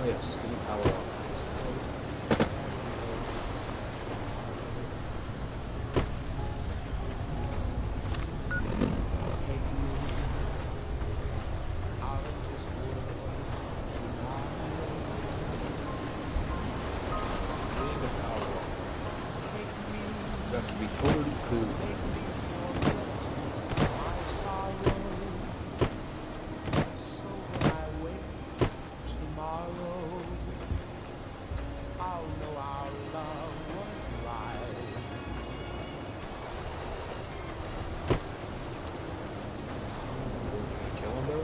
Yes, give me power up. That could be totally cool. Kill him, bro?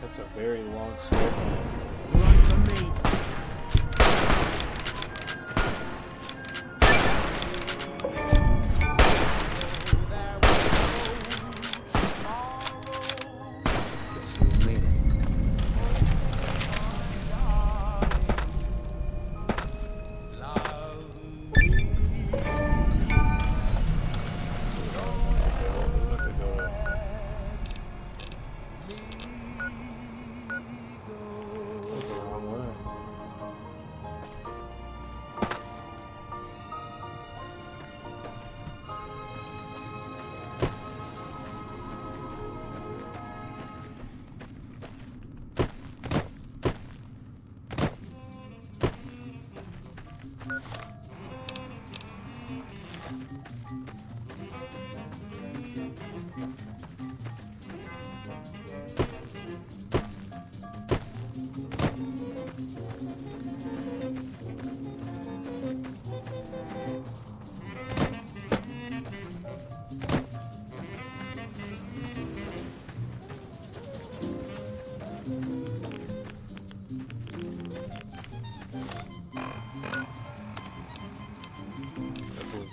That's a very long slope. Run from me. Guess we made it.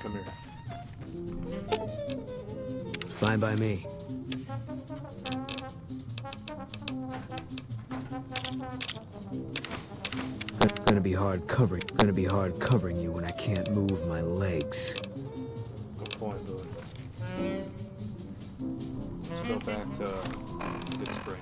Come here. Fine by me. Gonna be hard covering you when I can't move my legs. Good point, Billy. Let's go back to Good Springs.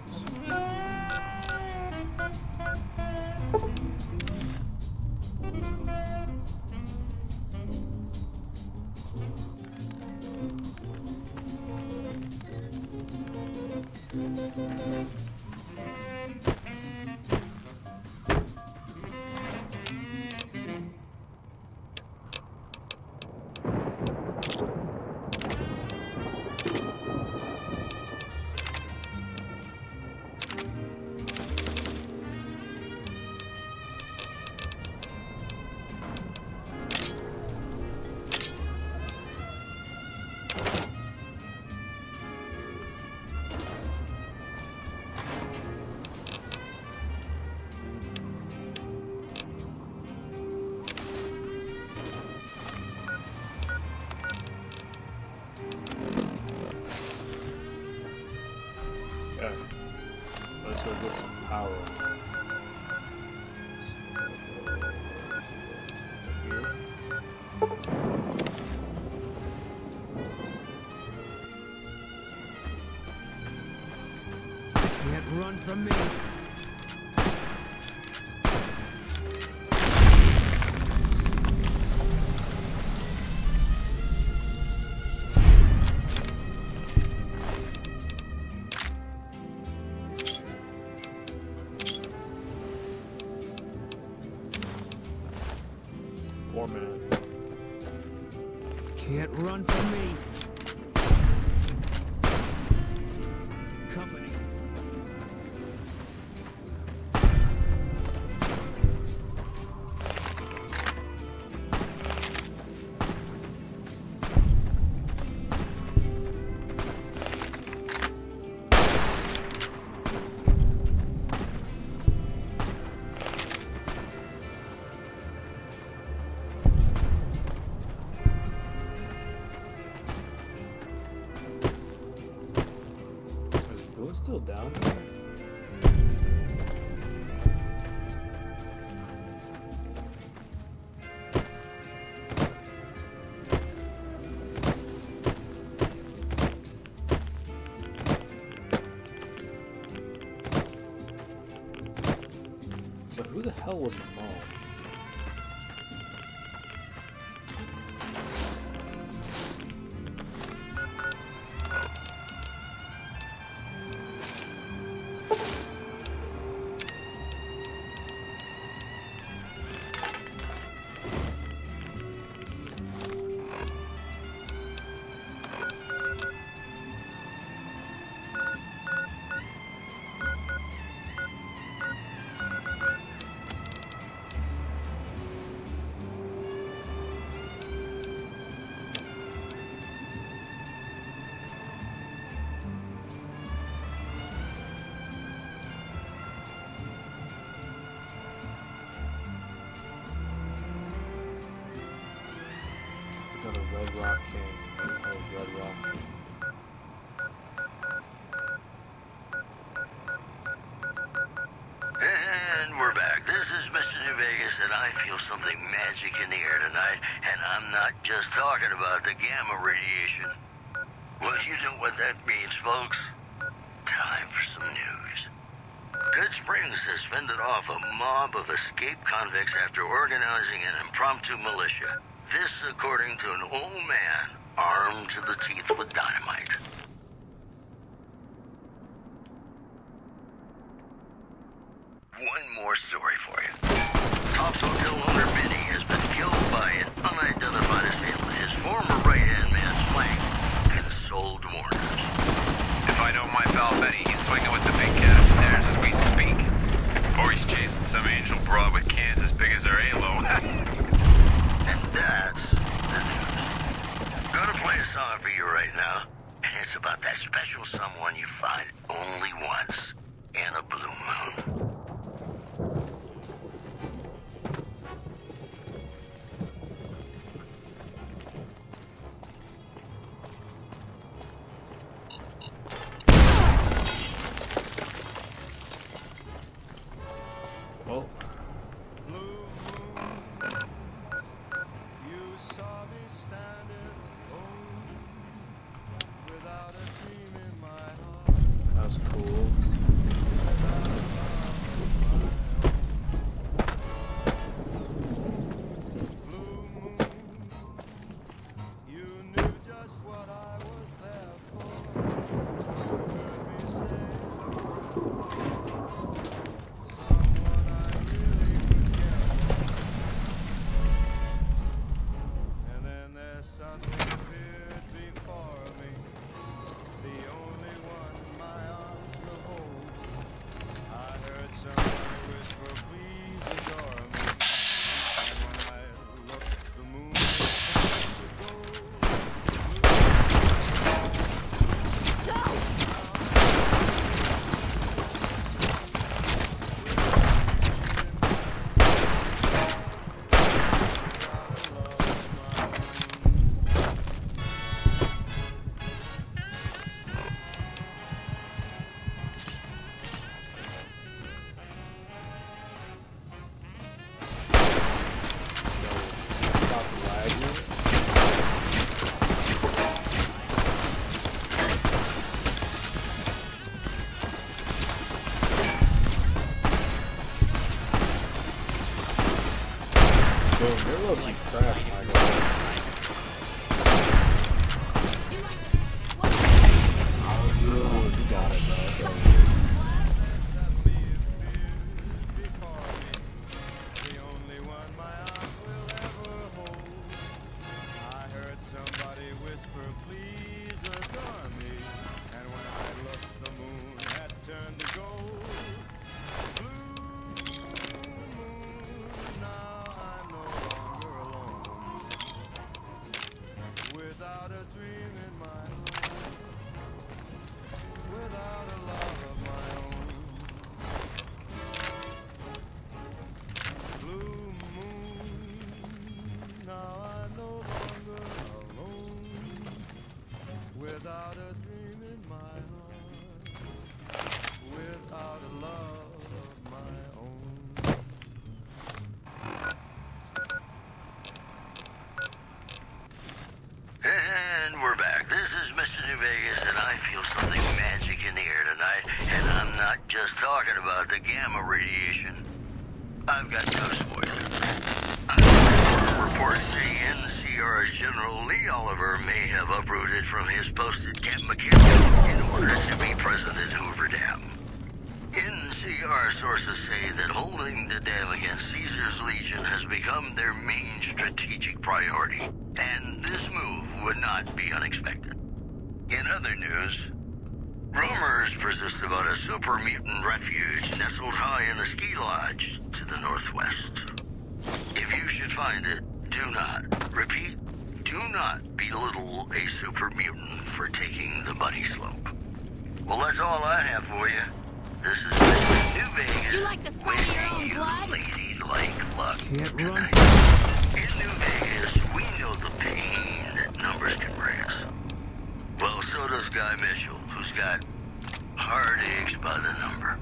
Let's go get some power. Here. Can't run from me. Can't run from me. still down there? So who the hell was Mo? Got a Red Rock King. Oh, Red Rock. And we're back. This is Mr. New Vegas, and I feel something magic in the air tonight, and I'm not just talking about the gamma radiation. Well, you know what that means, folks. Time for some news. Good Springs has fended off a mob of escaped convicts after organizing an impromptu militia. This according to an old man armed to the teeth with dynamite. One more story for you. Top's hotel owner Benny has been killed by an unidentified assailant. His former right-hand man's flanked and sold mourners. If I know my pal Benny, he's swinging with the big cat upstairs as we speak. Or he's chasing some angel broad with cans as big as her halo. And that's the news. Gonna play a song for you right now, and it's about that special someone you find only once in a blue moon. Well, that's cool. Boom, you're low-key crap, Michael. Oh, you got it, bro. It's over. Without a dream in my heart. this is Mr. New Vegas, and I feel something magic in the air tonight, and I'm not just talking about the gamma radiation. I've got news for you. Reports say NCR's General Lee Oliver may have uprooted from his post at Camp McKinley in order to be present at Hoover Dam. NCR sources say that holding the dam against Caesar's Legion has become their main strategic priority, and this move would not be unexpected. In other news, rumors persist about a super mutant refuge nestled high in a ski lodge to the northwest. If you should find it, do not, repeat, do not belittle a super mutant for taking the bunny slope. Well, that's all I have for you. This is New Vegas. You like the sight of your own wishing blood? you ladylike luck Can't run. tonight. In New Vegas, we know the pain that numbers can bring us. Well, so does Guy Mitchell, who's got heartaches by the number.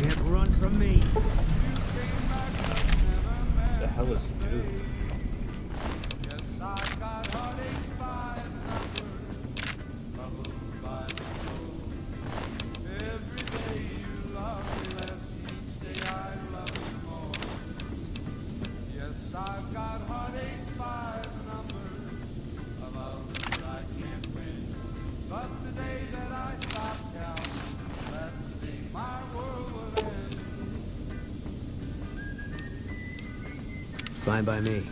Can't run from me. The hell is dude? Fine by me.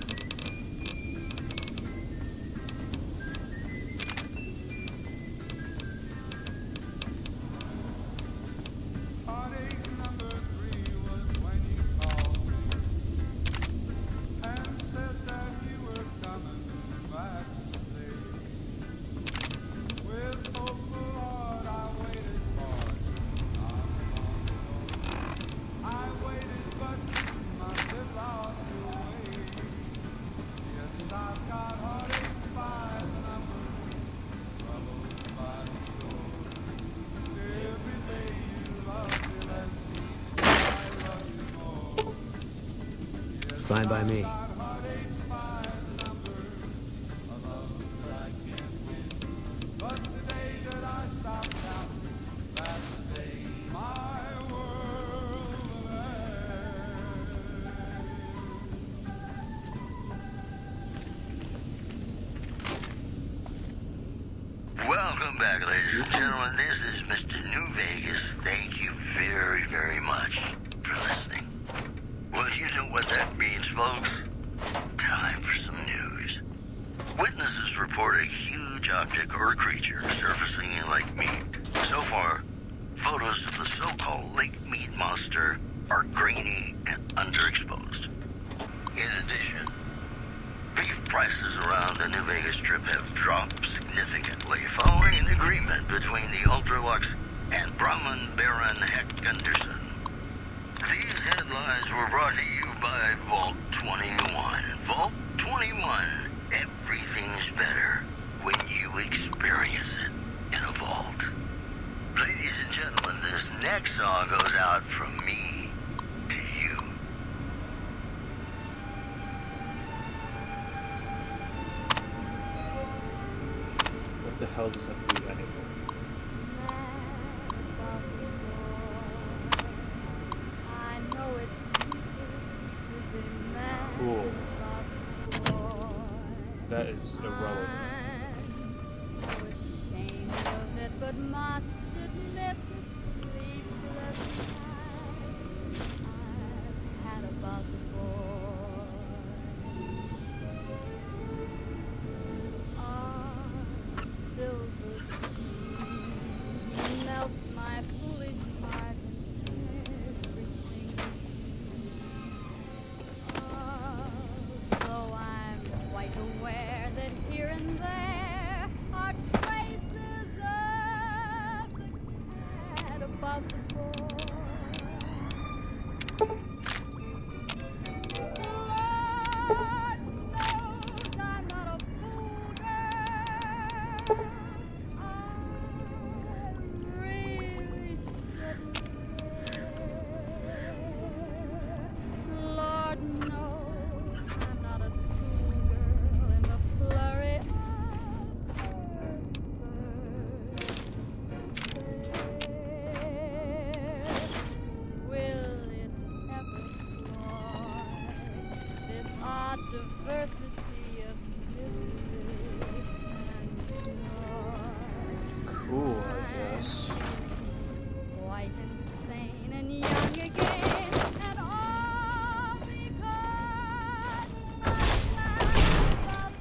Fine by me. Welcome back, ladies and gentlemen. This is Mr. New Vegas. Thank you very, very much for listening. Well, you know what that means, folks. Time for some news. Witnesses report a huge object or creature surfacing in Lake Mead. So far, photos of the so-called Lake Mead monster are grainy and underexposed. In addition, beef prices around the New Vegas Strip have dropped significantly following an agreement between the Ultralux and Brahman Baron Heck Gunderson. These headlines were brought to you by Vault 21. Vault 21. Everything's better when you experience it in a vault. Ladies and gentlemen, this next song goes out from me to you. What the hell does that have to do with anything? Cool. That is irrelevant. But must admit the sleepless night what diversity of misery and joy. Cool, I guess. Quite insane and young again, and all because my plans of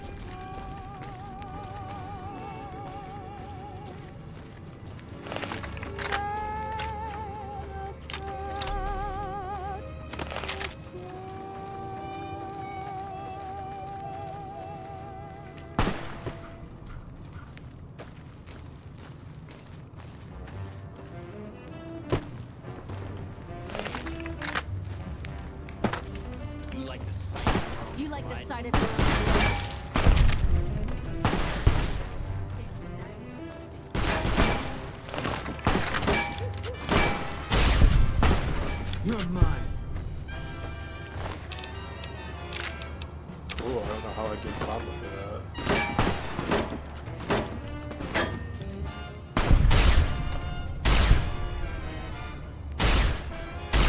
You like the sight of your You're mine. Cool, I don't know how I get Papa for that.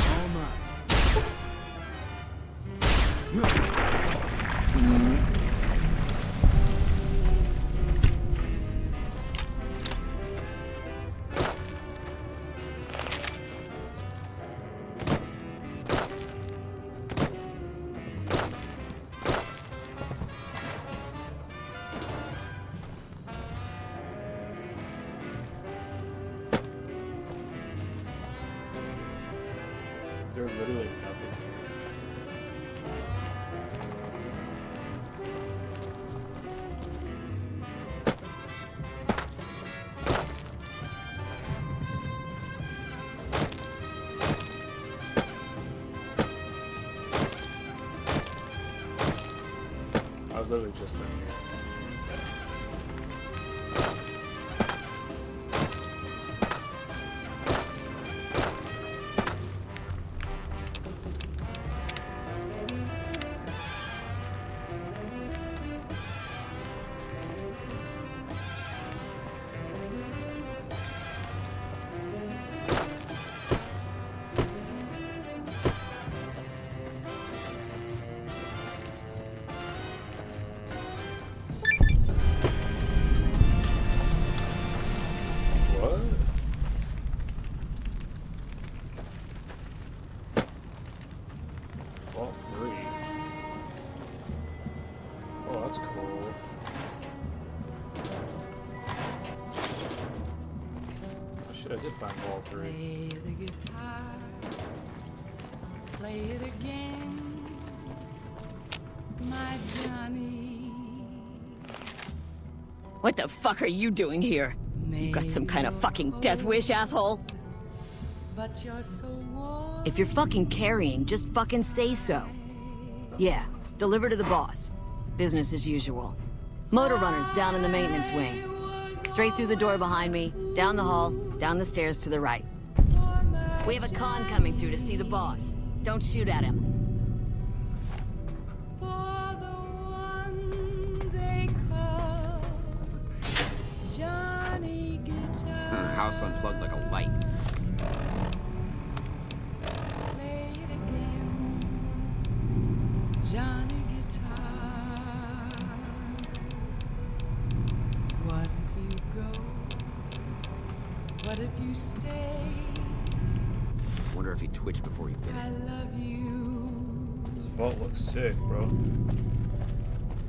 All mine. You're They're literally nothing for me. I was literally just in here. What? Vault 3. Oh, that's cool. Oh shit, I did find Vault 3. Play the guitar, play it again, my Johnny. What the fuck are you doing here? You got some kind of fucking death wish, asshole? But you're so warm. If you're fucking carrying, just fucking say so. Yeah, deliver to the boss. Business as usual. Motor runners down in the maintenance wing. Straight through the door behind me, down the hall, down the stairs to the right. We have a con coming through to see the boss. Don't shoot at him. For the one they call Johnny Guitar. House unplugged like a light. Play it again, Johnny Guitar. What if you go? What if you stay? Wonder if he twitched before he did I it. love you. This vault looks sick, bro.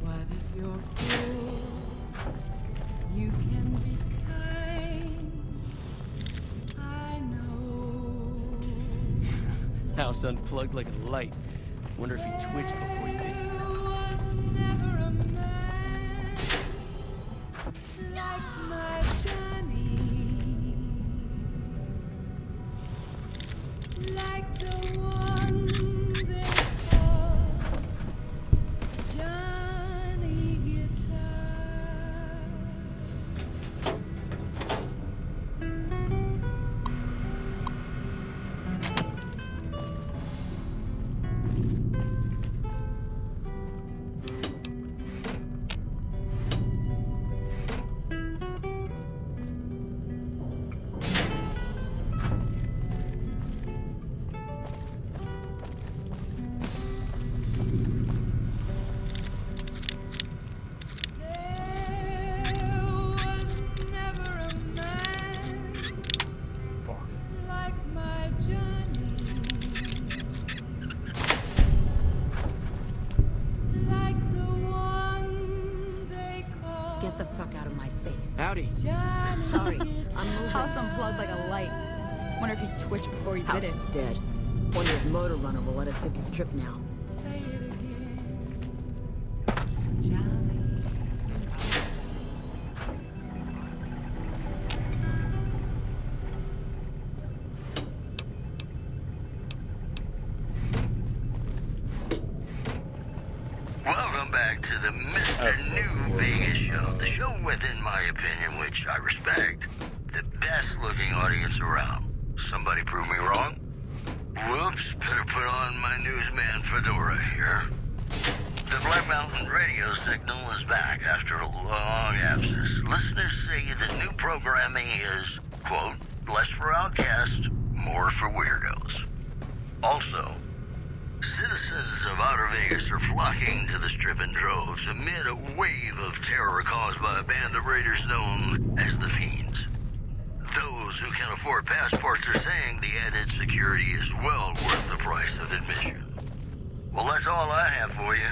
What if you're cruel? You can be kind. I know. House unplugged like a light. Wonder if he twitched before he did. There was never a man like my Johnny, like the one they call Johnny Guitar. Howdy. Sorry, I'm moving. House unplugged like a light. Wonder if he twitched before he House did it. is dead. Wonder if Motor Runner will let us hit the strip now. Welcome back to the Mr. New Vegas show. The show with, in my opinion, which I respect, the best looking audience around. Somebody prove me wrong? Whoops, better put on my newsman fedora here. The Black Mountain radio signal is back after a long absence. Listeners say the new programming is, quote, less for outcasts, more for weirdos. Also, citizens of Outer Vegas are flocking to the Strip in droves amid a wave of terror caused by a band of raiders known as the Fiends. Those who can afford passports are saying the added security is well worth the price of admission. Well, that's all I have for you.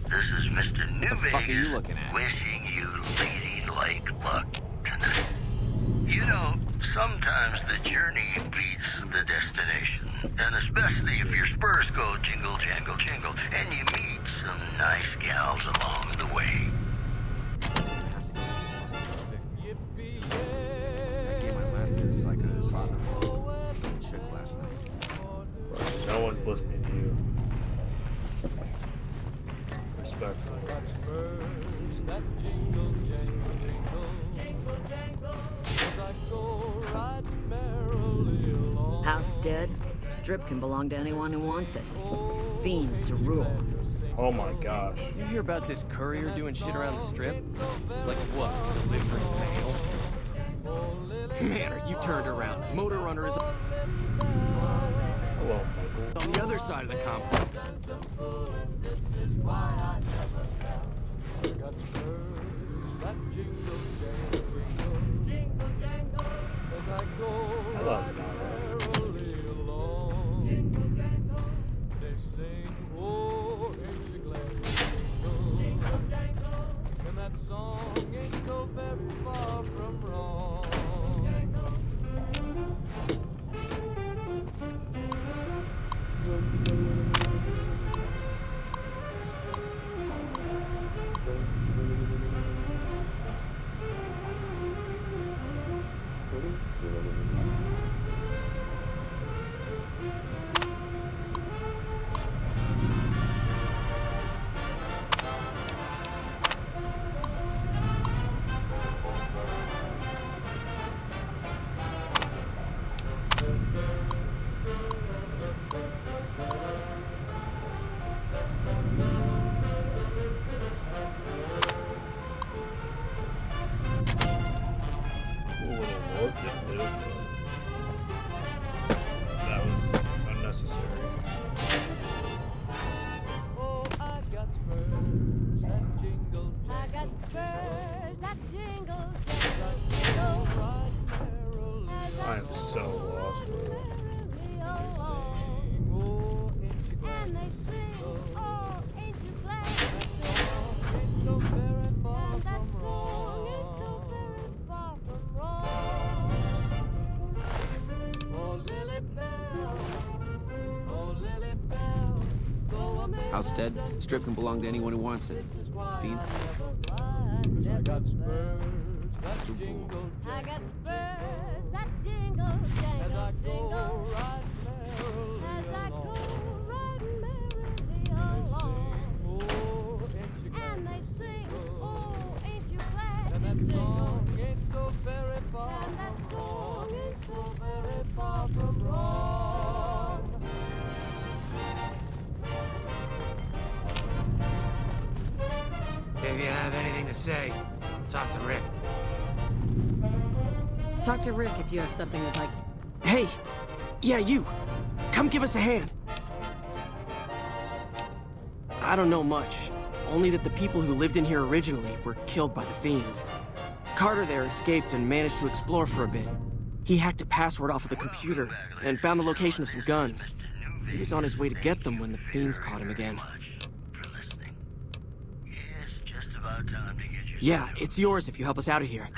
This is Mr. New Vegas fuck are you looking at? wishing you ladylike luck tonight. You know, sometimes the journey beats the destination. And especially if your spurs go jingle, jangle, jingle, and you meet some nice gals along the way. I gave my last to the psycho to this hot chick last night. No one's listening to you. Respectfully. House dead. Strip can belong to anyone who wants it. Fiends to rule. Oh my gosh. You hear about this courier doing shit around the strip? Like what? Delivering mail? Man, are you turned around? Motor Runner is Hello, Michael. on the other side of the complex. Hello, Nara. That was unnecessary. I got spurs that jingle, jingle. I am so lost, bro. And they sing, oh, ain't you glad? And that song ain't so very far from wrong. Oh, Lily Bell, go a man. House dead. Strip can belong to anyone who wants it. Fiend. I got spurs That's too cool. I got spurs that jingle, jangle, jingle. As I go right merrily along. And they sing, oh, ain't you glad? And that song ain't so very far from wrong. If you have anything to say, talk to Rick. Talk to Rick if you have something you'd like to... Hey! Yeah, you! Come give us a hand! I don't know much. Only that the people who lived in here originally were killed by the Fiends. Carter there escaped and managed to explore for a bit. He hacked a password off of the computer and found the location of some guns. He was on his way to get them when the Fiends caught him again. Yeah, it's yours if you help us out of here.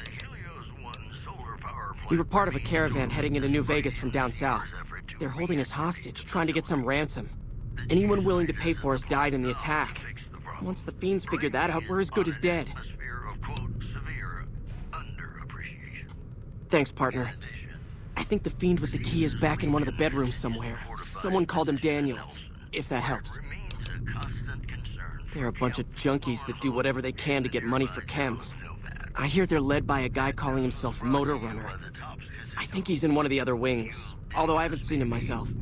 We were part of a caravan heading into New Vegas from down south. They're holding us hostage, trying to get some ransom. Anyone willing to pay for us died in the attack. Once the fiends figured that out, we're as good as dead. Thanks, partner. I think the fiend with the key is back in one of the bedrooms somewhere. Someone called him Daniel, if that helps. They're a bunch of junkies that do whatever they can to get money for chems. I hear they're led by a guy calling himself Motor Runner. I think he's in one of the other wings, although I haven't seen him myself.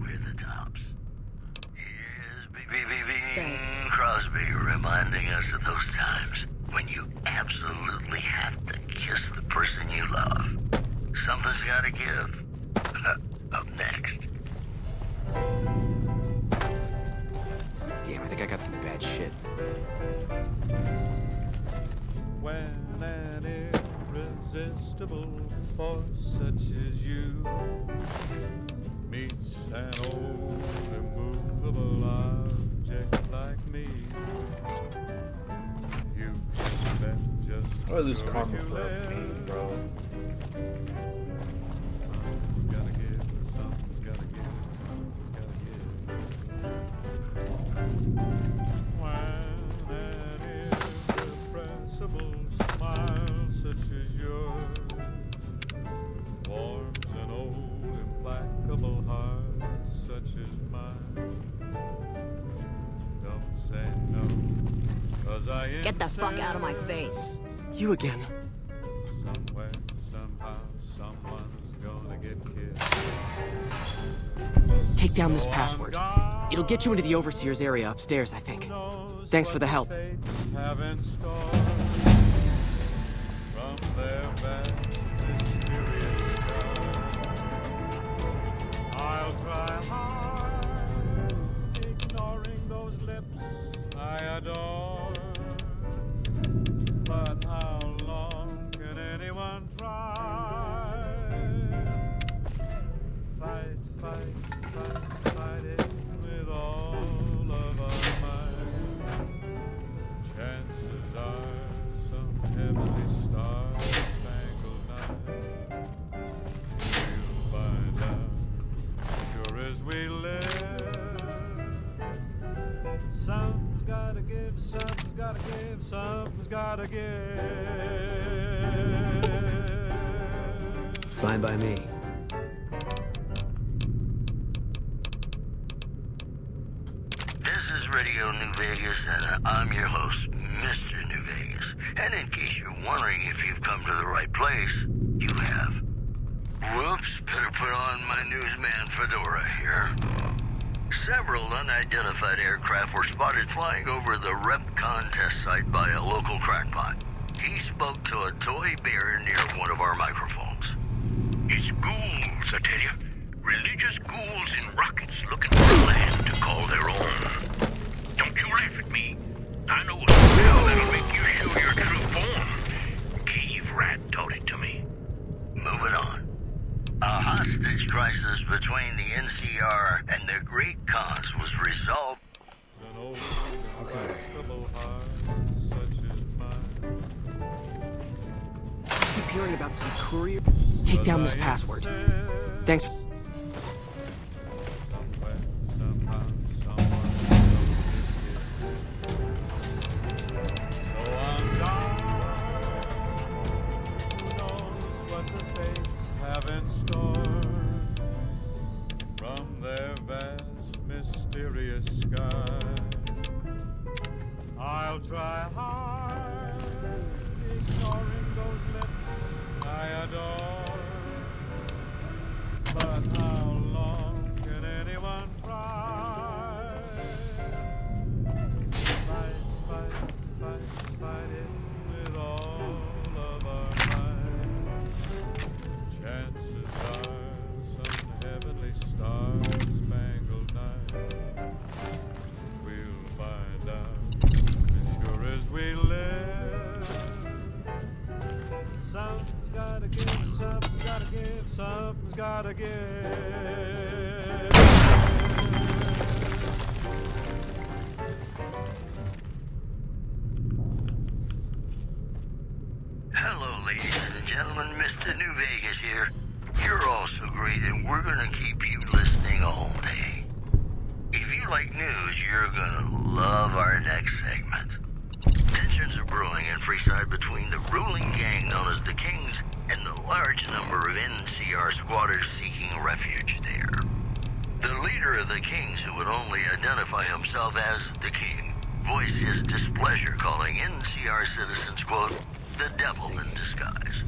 Crosby reminding us of those times when you absolutely have to kiss the person you love. Something's gotta give. Up next. Damn, I think I got some bad shit. When an irresistible force such as you meets an old immovable object like me, you bet just. I lose karma for a fiend, bro. Something's gotta give, something's gotta give, something's gotta give. When an irrepressible smile such as yours warms an old implacable heart such as mine, don't say no, 'cause I Get the fuck out of my face. You again. Somewhere, somehow, someone's gonna get killed. Take down this password. It'll get you into the Overseer's area upstairs, I think. Thanks for the help. Have in store from their vast, mysterious sky. I'll try hard, ignoring those lips I adore. But how long can anyone try? Fight, fight, fight, fight it with all of our might. Chances are some heavenly star-spangled night we'll find out, sure as we live. Something's gotta give, something's gotta give, something's gotta give. Fine by me. This is Radio New Vegas, and I'm your host, Mr. New Vegas. And in case you're wondering if you've come to the right place, you have. Whoops, better put on my newsman fedora here. Several unidentified aircraft were spotted flying over the RepCon test site by a local crackpot. He spoke to a toy bear near one of our microphones. It's ghouls, I tell you. Religious ghouls in rockets looking for a land to call their own. Don't you laugh at me. I know a spell that'll make you show your true form. Cave Rat taught it to me. Moving on. A hostage crisis between the NCR and the Great Khans was resolved. Okay. I keep hearing about some courier. Take down this password. Thanks. Mysterious sky. I'll try hard, ignoring those lips I adore. But how long can anyone try? Fight, fight, fight, fight it with all of our might. Chances are some heavenly star-spangled night we'll find out, as sure as we live. Something's gotta give, something's gotta give, something's gotta give. Hello, ladies and gentlemen. Mr. New Vegas here. gonna keep you listening all day. If you like news, you're gonna love our next segment. Tensions are brewing in Freeside between the ruling gang known as the Kings and the large number of NCR squatters seeking refuge there. The leader of the Kings, who would only identify himself as the King, voiced his displeasure, calling NCR citizens, quote, the devil in disguise.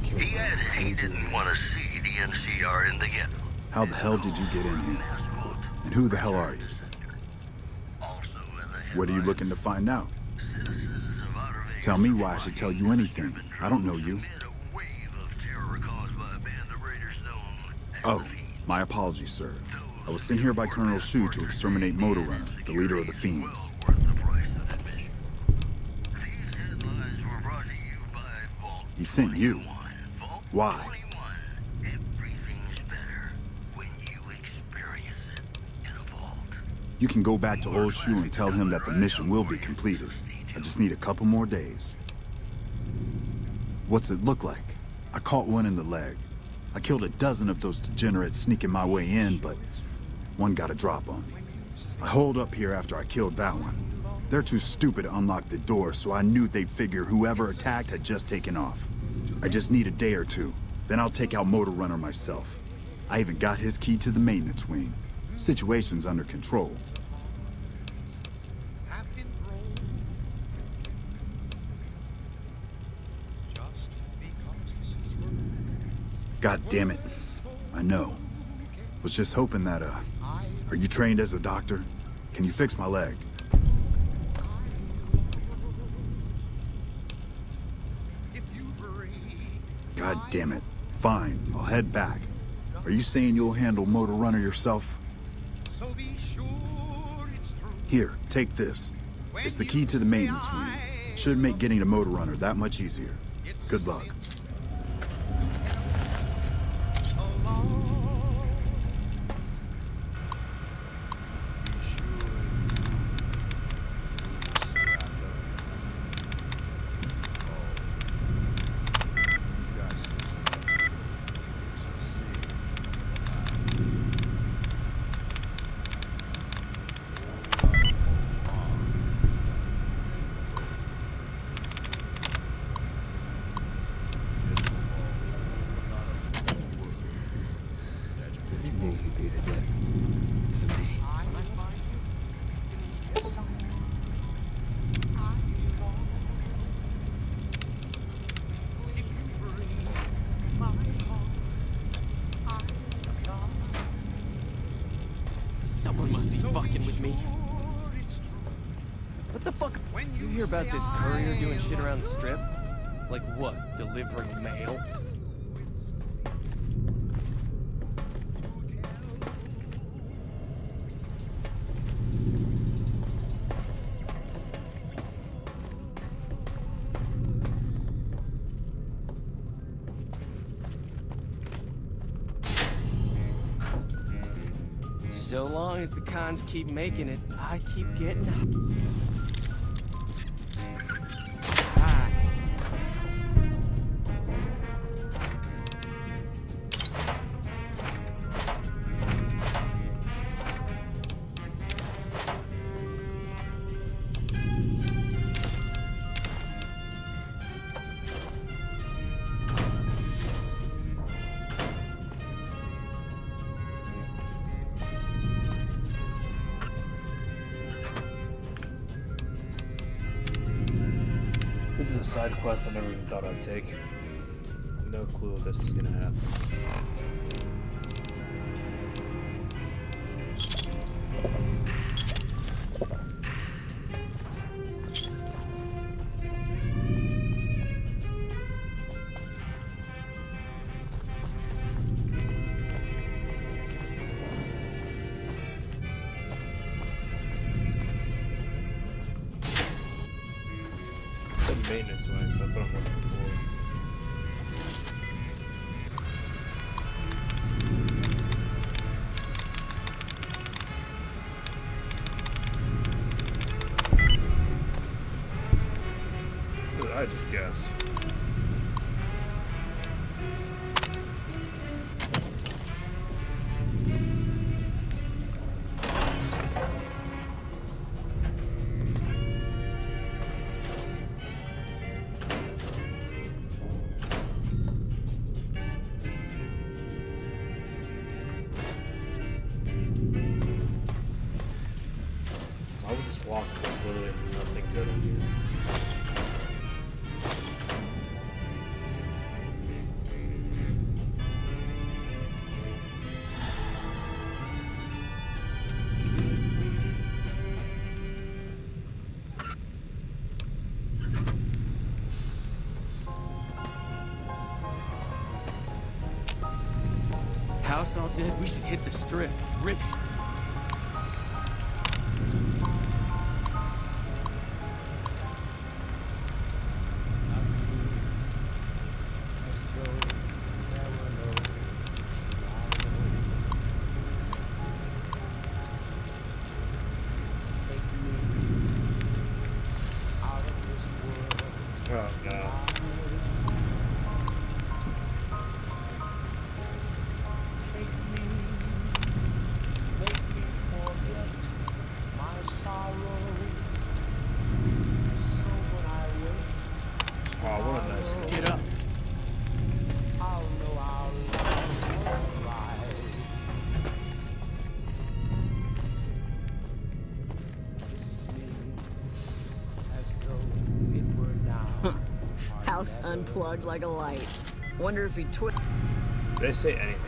He added he didn't want to see the NCR in the ghetto. How the hell did you get in here? And who the hell are you? What are you looking to find out? Tell me why I should tell you anything. I don't know you. Oh, my apologies, sir. I was sent here by Colonel Shu to exterminate Motor Runner, the leader of the Fiends. He sent you. Why? You can go back to Old Shu and tell him that the mission will be completed. I just need a couple more days. What's it look like? I caught one in the leg. I killed a dozen of those degenerates sneaking my way in, but one got a drop on me. I holed up here after I killed that one. They're too stupid to unlock the door, so I knew they'd figure whoever attacked had just taken off. I just need a day or two, then I'll take out Motor Runner myself. I even got his key to the maintenance wing. Situation's under control. God damn it. I know. Was just hoping that, are you trained as a doctor? Can you fix my leg? God damn it. Fine, I'll head back. Are you saying you'll handle Motor Runner yourself? Here, take this. It's the key to the maintenance wing. Should make getting to Motor Runner that much easier. Good luck. Someone must be fucking with me. What the fuck? You hear about this courier doing shit around the strip? Like what? Delivering mail? So long as the cons keep making it, I keep getting up. This is a side quest I never even thought I'd take. No clue what this was gonna happen. Maintenance wing, so that's what I'm looking for. What did I just guess? It's locked. There's literally nothing good in here. House all dead, we should hit the strip. Rip. Oh no. Oh, what a nice guy. Get up. House unplugged like a light. Wonder if he Did they say anything else?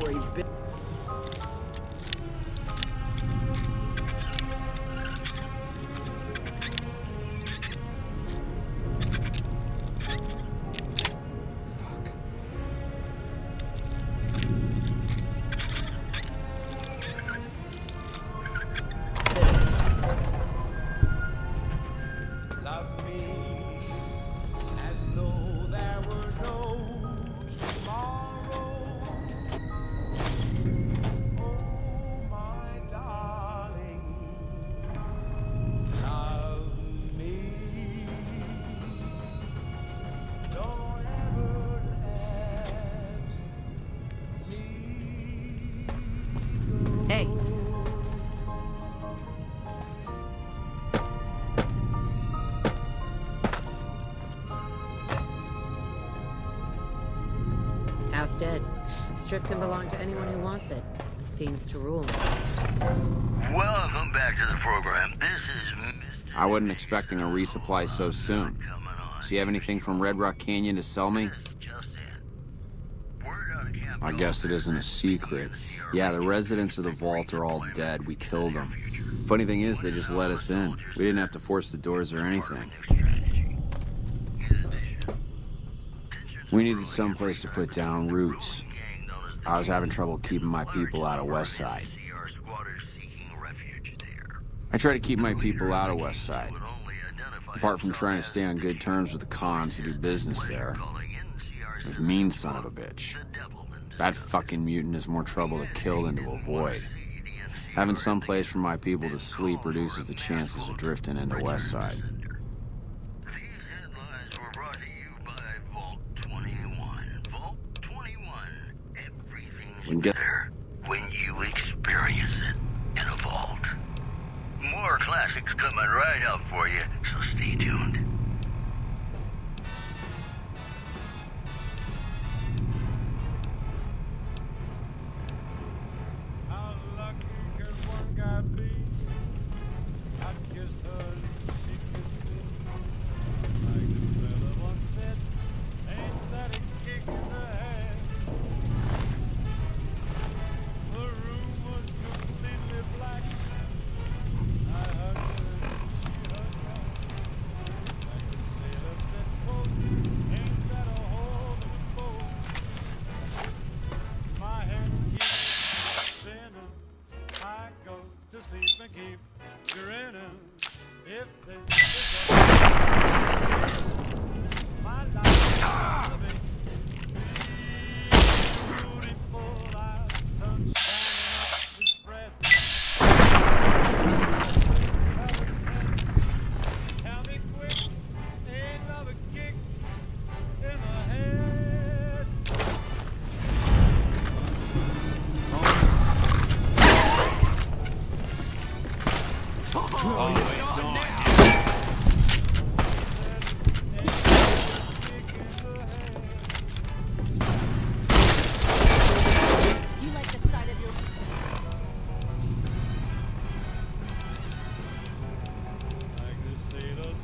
before he's bit. Hey. House dead. Strip can belong to anyone who wants it. Fiends to rule. Welcome back to the program. This is Mr. I wasn't expecting a resupply so soon. So you have anything from Red Rock Canyon to sell me? I guess it isn't a secret. Yeah, the residents of the vault are all dead. We killed them. Funny thing is, they just let us in. We didn't have to force the doors or anything. We needed someplace to put down roots. I was having trouble keeping my people out of Westside. I try to keep my people out of Westside. Apart from trying to stay on good terms with the cons who do business there. There's mean son of a bitch. That fucking mutant is more trouble to kill than to avoid. Having some place for my people to sleep reduces the chances of drifting into Westside. These headlines were brought to you by Vault 21. Vault 21. Everything's better when you experience it in a vault. More classics coming right up for you, so stay tuned. How lucky can one guy be? I kissed her, she kissed me. Like the fella once said, ain't that a kick in the head? The room was completely black. I hugged her, she hugged back. Like the sailor said, quote, ain't that a hole in the boat? My head keeps spinning. I go to sleep and keep grinning. If this my life is living. Beautiful eyes, sunshine up to spread. Tell me quick,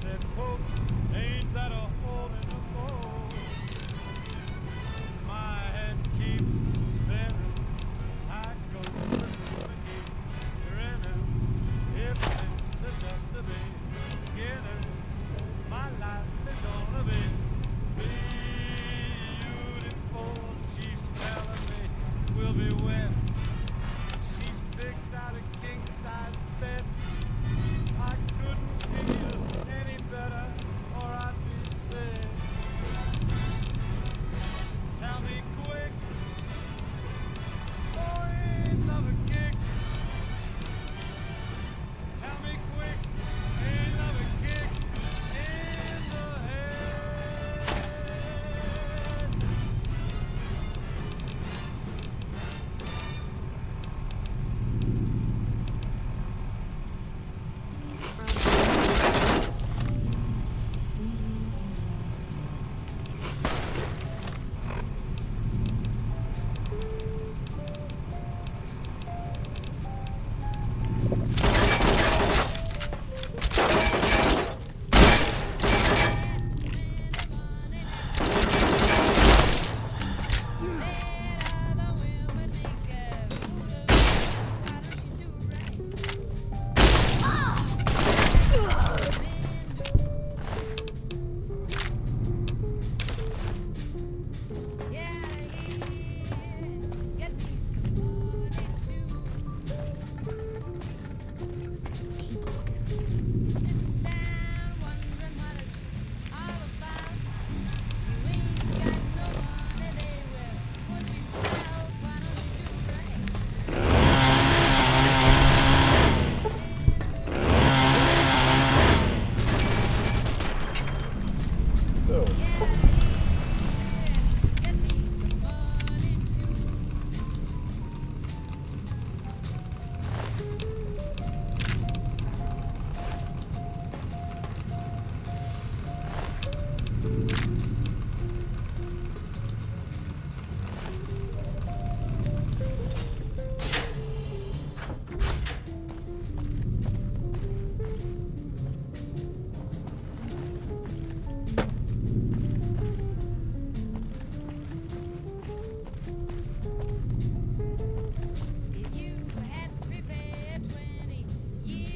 said, folks, ain't that a hole in the boat? My head keeps spinning. I go grinning. If this is just the beginning, my life is gonna be beautiful. She's telling me we'll be wet. She's picked out a king-size bed. I couldn't feel any better, or I'd be sick. Tell me quick, oh, ain't love a kick? Tell me quick, ain't love a kick in the head?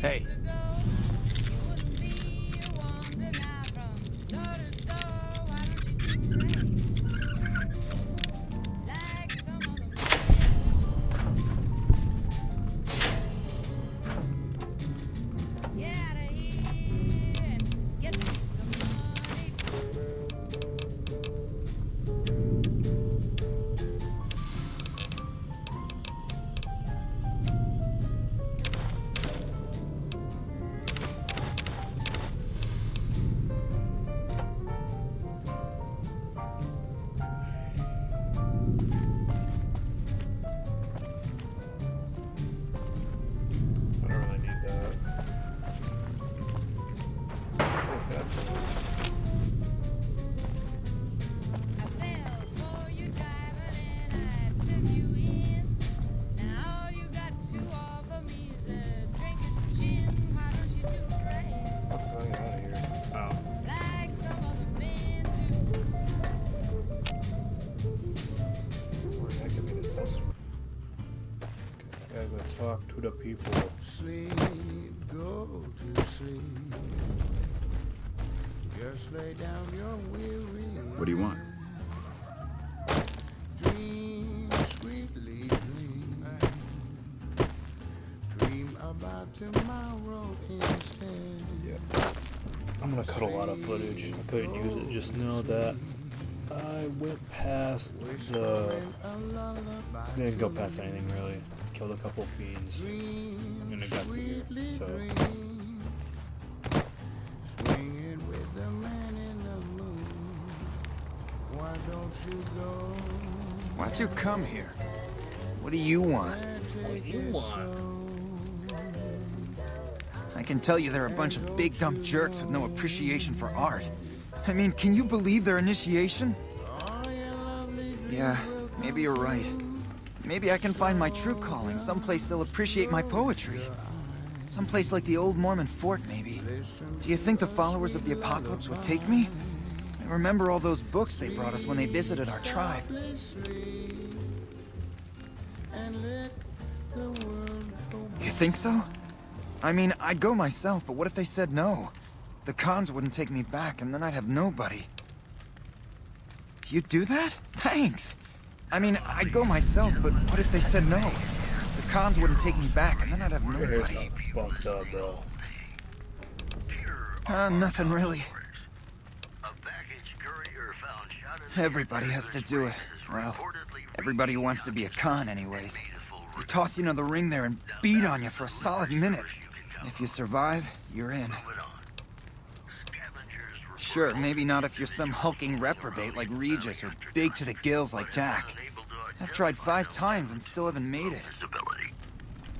Hey. Talk to the people. Sleep, go to sleep. Just lay down your weary. What do you want? Dream sweetly, dream. Dream about tomorrow instead. Yeah. I'm gonna cut a lot of footage. I couldn't use it. Just know that I went past the. I didn't go past anything really. Killed a couple fiends, and I got to here. So. Swinging with the man in the moon. Why don't you go? Why'd you come here? What do you want? What do you want? I can tell you they're a bunch of big dumb jerks with no appreciation for art. I mean, can you believe their initiation? Yeah, maybe you're right. Maybe I can find my true calling, someplace they'll appreciate my poetry. Someplace like the old Mormon fort, maybe. Do you think the followers of the apocalypse would take me? I remember all those books they brought us when they visited our tribe. You think so? I mean, I'd go myself, but what if they said no? The cons wouldn't take me back, and then I'd have nobody. You'd do that? Thanks! I mean, I'd go myself, but what if they said no? The cons wouldn't take me back, and then I'd have nobody. Bumped up, bro. Nothing really. Everybody has to do it. Well, everybody who wants to be a con anyways. They toss you into the ring there and beat on you for a solid minute. If you survive, you're in. Sure, maybe not if you're some hulking reprobate like Regis or big to the gills like Jack. I've tried 5 times and still haven't made it.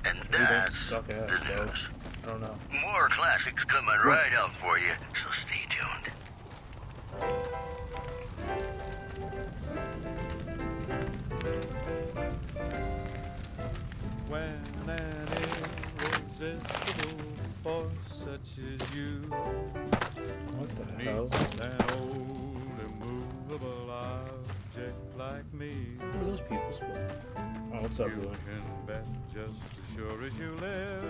And You don't that's suck ass, the bro. news. I don't know. More classics coming right up for you, so stay tuned. When an irresistible force such as you What the hell? meets an old immovable object like me, Where are those people spawn? Oh, what's up, you Louis? can bet just as sure as you live.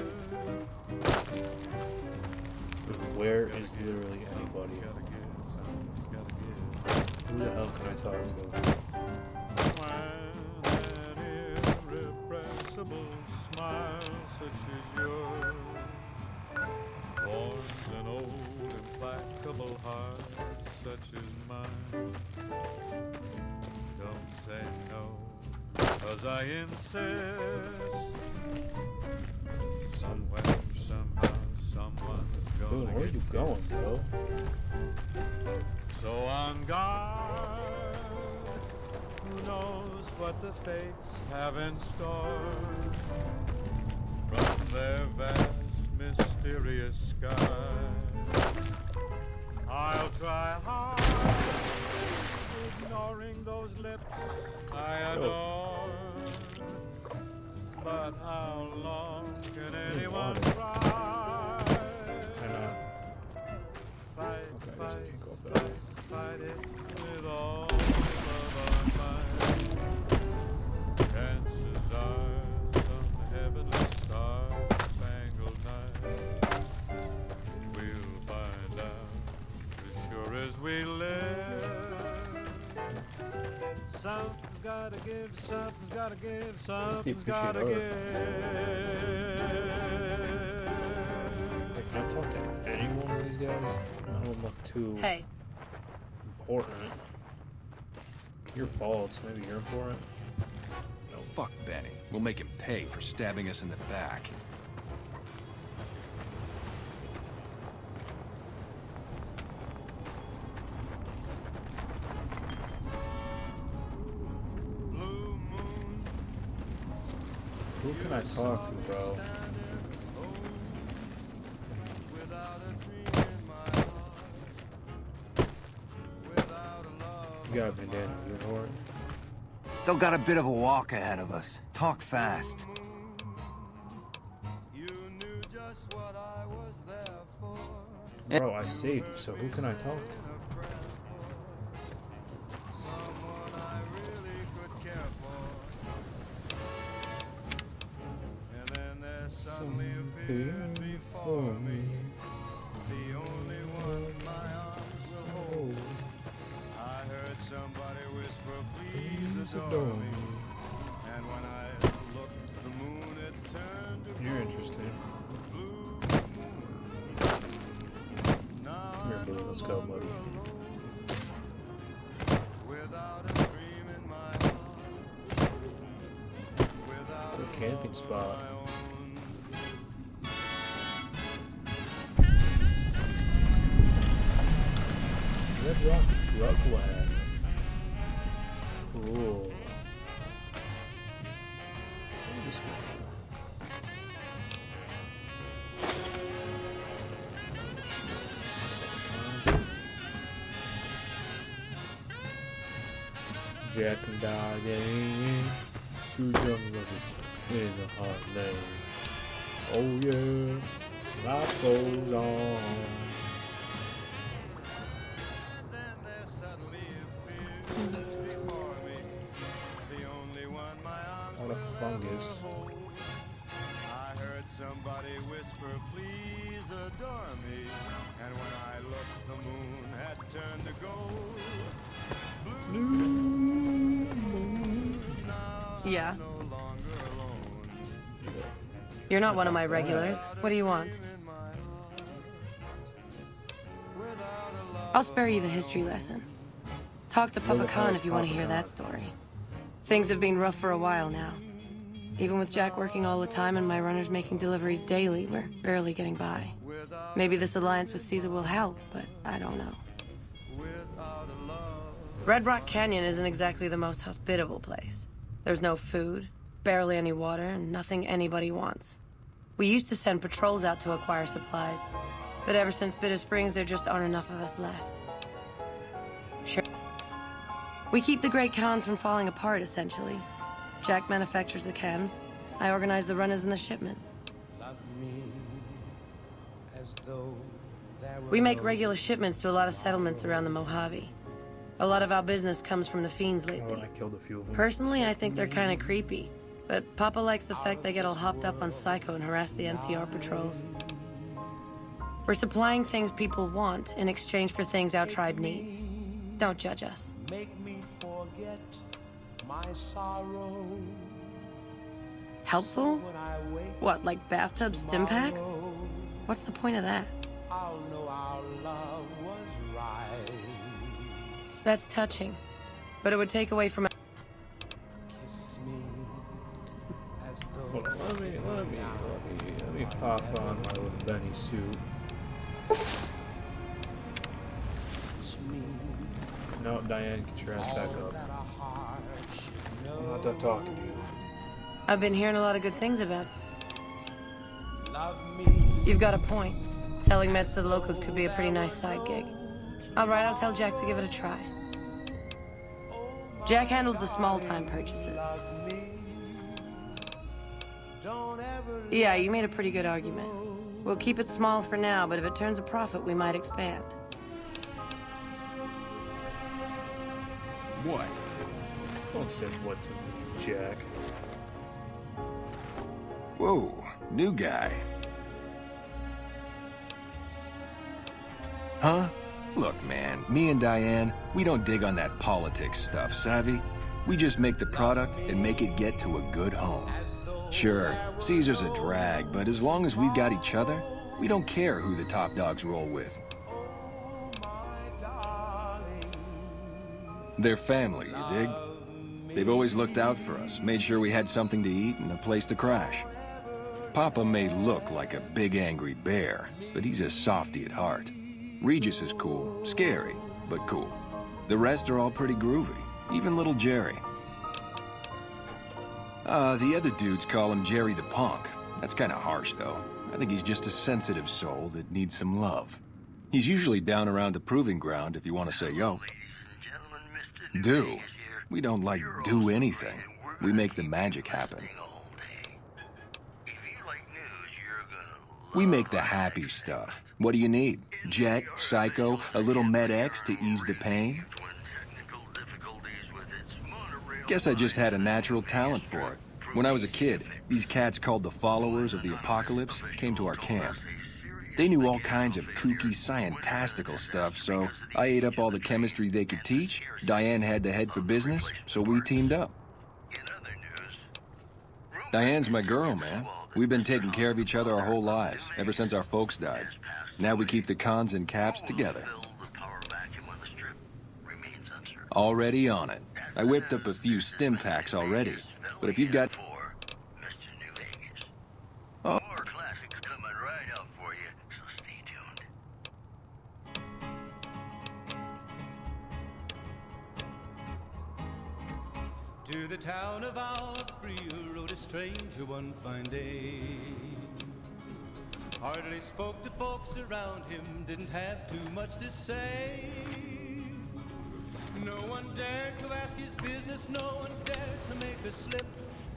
Where is literally anybody? Who the hell can I talk to? When an irrepressible smile such as yours warms an old implacable heart such as mine, don't say no, 'cause I insist. Somewhere, somehow, someone's Dude, gonna where are get you going, bro? so on guard, who knows what the fates have in store from their vast, mysterious sky. I'll try hard, ignoring those lips I adore. But how long can anyone try? Fight, fight, fight, fight it with all the love of mine. Chances are some heavenly star-spangled night we'll find out as sure as we live. Something's gotta give, something's gotta give, something's gotta give. Like, can I talk to any one of these guys? None of them look too important. You're bald, so maybe you're important. No, fuck Benny. We'll make him pay for stabbing us in the back. Who can I talk to, bro? You got a bandana, you for it? Still got a bit of a walk ahead of us. Talk fast. Bro, I saved you, so who can I talk to? Suddenly appeared before me, the only one my arms will hold. I heard somebody whisper, please adore me. And when I looked, the moon had turned to You're interesting. Here, Blue, let's go, buddy. without a dream in my heart, without Good camping spot. Red Rock Drug Lab. Cool. Jack and Diane, two young lovers in the heartland. Oh yeah, life goes on. What a fungus. I heard somebody whisper, please adore me. And when I looked, the moon had turned to gold. Yeah. You're not one of my regulars. What do you want? I'll spare you the history lesson. Talk to Papa Khan if you want to hear that story. Things have been rough for a while now. Even with Jack working all the time and my runners making deliveries daily, we're barely getting by. Maybe this alliance with Caesar will help, but I don't know. Red Rock Canyon isn't exactly the most hospitable place. There's no food, barely any water, and nothing anybody wants. We used to send patrols out to acquire supplies, but ever since Bitter Springs, there just aren't enough of us left. Sure. We keep the Great Khans from falling apart, essentially. Jack manufactures the chems. I organize the runners and the shipments. We make regular shipments to a lot of settlements around the Mojave. A lot of our business comes from the Fiends lately. I killed a few of them. Personally, I think they're kind of creepy, but Papa likes the fact they get all hopped up on Psycho and harass the NCR patrols. We're supplying things people want in exchange for things our tribe needs. Don't judge us. Make me forget my sorrow. Helpful? What, like bathtub stim packs? What's the point of that? I'll know our love was right. That's touching, but it would take away from. Kiss me as though. Hold on, let me pop on my little Benny suit. No, Diane, get your ass back up. I'm not done talking to you. I've been hearing a lot of good things about it. You've got a point. Selling meds to the locals could be a pretty nice side gig. All right, I'll tell Jack to give it a try. Jack handles the small-time purchases. Yeah, you made a pretty good argument. We'll keep it small for now, but if it turns a profit, we might expand. What? Don't say what to me, Jack. Whoa, new guy. Huh? Look, man, me and Diane, we don't dig on that politics stuff, savvy? We just make the product and make it get to a good home. Sure, Caesar's a drag, but as long as we've got each other, we don't care who the top dogs roll with. They're family, you dig? They've always looked out for us, made sure we had something to eat and a place to crash. Papa may look like a big angry bear, but he's a softy at heart. Regis is cool, scary, but cool. The rest are all pretty groovy, even little Jerry. The other dudes call him Jerry the Punk. That's kinda harsh, though. I think he's just a sensitive soul that needs some love. He's usually down around the proving ground if you want to say yo. Do. We don't, like, do anything. We make the magic happen. We make the happy stuff. What do you need? Jet, Psycho, a little Med-X to ease the pain? Guess I just had a natural talent for it. When I was a kid, these cats called the Followers of the Apocalypse came to our camp. They knew all kinds of kooky, scientistical stuff, so I ate up all the chemistry they could teach. Diane had to head for business, so we teamed up. Diane's my girl, man. We've been taking care of each other our whole lives, ever since our folks died. Now we keep the cons and caps together. Already on it. I whipped up a few stim packs already, but if you've got... Oh. To the town of Alfrea rode a stranger one fine day. Hardly spoke to folks around him, didn't have too much to say. No one dared to ask his business, no one dared to make a slip.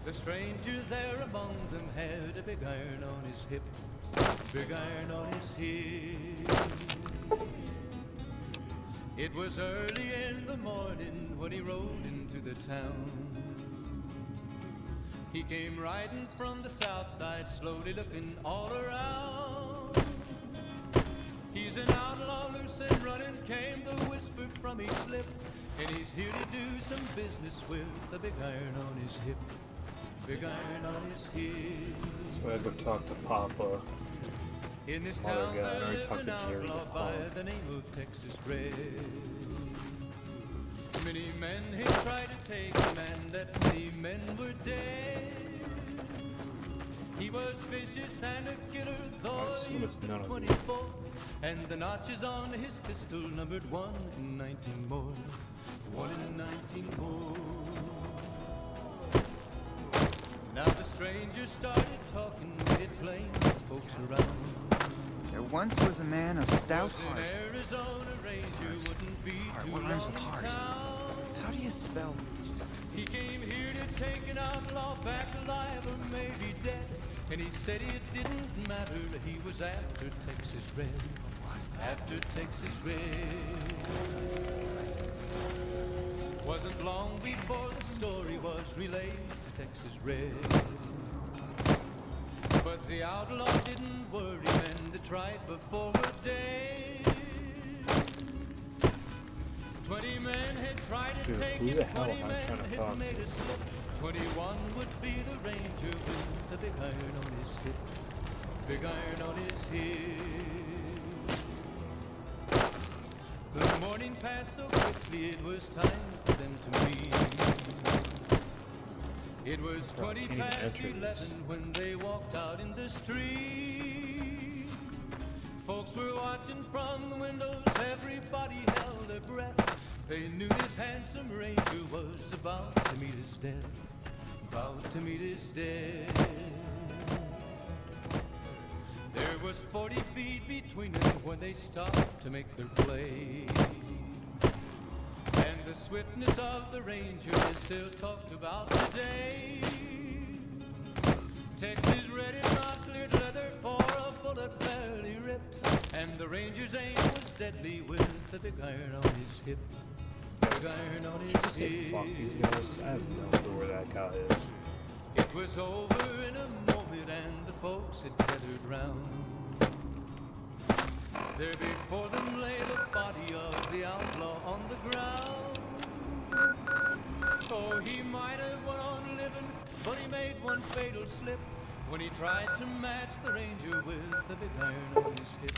The stranger there among them had a big iron on his hip, big iron on his hip. It was early in the morning when he rode into the town. He came riding from the south side, slowly looking all around. He's an outlaw, loose and running, came the whisper from each lip, and he's here to do some business with the big iron on his hip, big iron on his hip. So I go talk to Papa. In this Other town guy, I there already lived talked an to Jerry outlaw the by punk. the name of Texas Red. Many men had tried to take him, and that many men were dead. He was vicious and a killer, I though assume he it's was none of you. 24. And the notches on his pistol numbered 1 in 19 more, 1 in 19 more. Now the stranger started talking, made it plain to folks around. There once was a man of stout heart. Arizona Ranger wouldn't be too What rhymes with long in heart? town. How do you spell? He came here to take an outlaw back alive or maybe dead. And he said it didn't matter, he was after Texas Red. After Texas Red. Wasn't long before the story was relayed to Texas Red. But the outlaw didn't worry men that tried before a day. 20 men had tried to Dude, take who him, the hell 20 am I men trying to had talk made to? a slip. 21 would be the ranger with the big iron on his hip, big iron on his hip. The morning passed so quickly it was time for them to meet. It was 20 past 11 when they walked out in the street. Folks were watching from the windows, everybody held their breath. They knew this handsome ranger was about to meet his death, about to meet his death. There was 40 feet between them when they stopped to make their play. And the swiftness of the ranger is still talked about today. Texas Red is not cleared leather for a bullet barely ripped. And the ranger's aim was deadly with the big iron on his hip, big iron on his Just say hip. fuck these guys, 'cause I have no clue where that guy is. It was over in a moment and the folks had gathered round. There before them lay the body of the outlaw on the ground. Oh, he might have went on living, but he made one fatal slip when he tried to match the ranger with the big iron on his hip,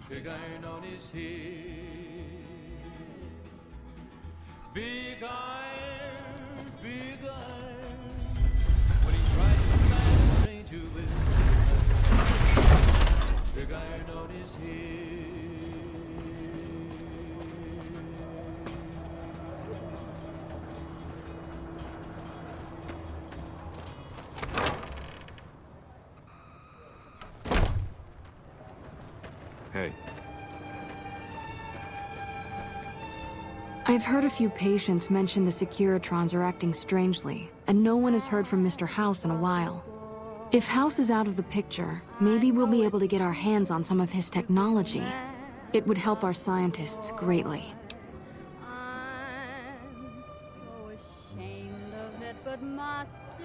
big iron on his hip. Big iron, big iron. When he tried to match the ranger with big iron on his hip. Hey, I've heard a few patients mention the Securitrons are acting strangely, and no one has heard from Mr. House in a while. If House is out of the picture, maybe we'll be able to get our hands on some of his technology. It would help our scientists greatly.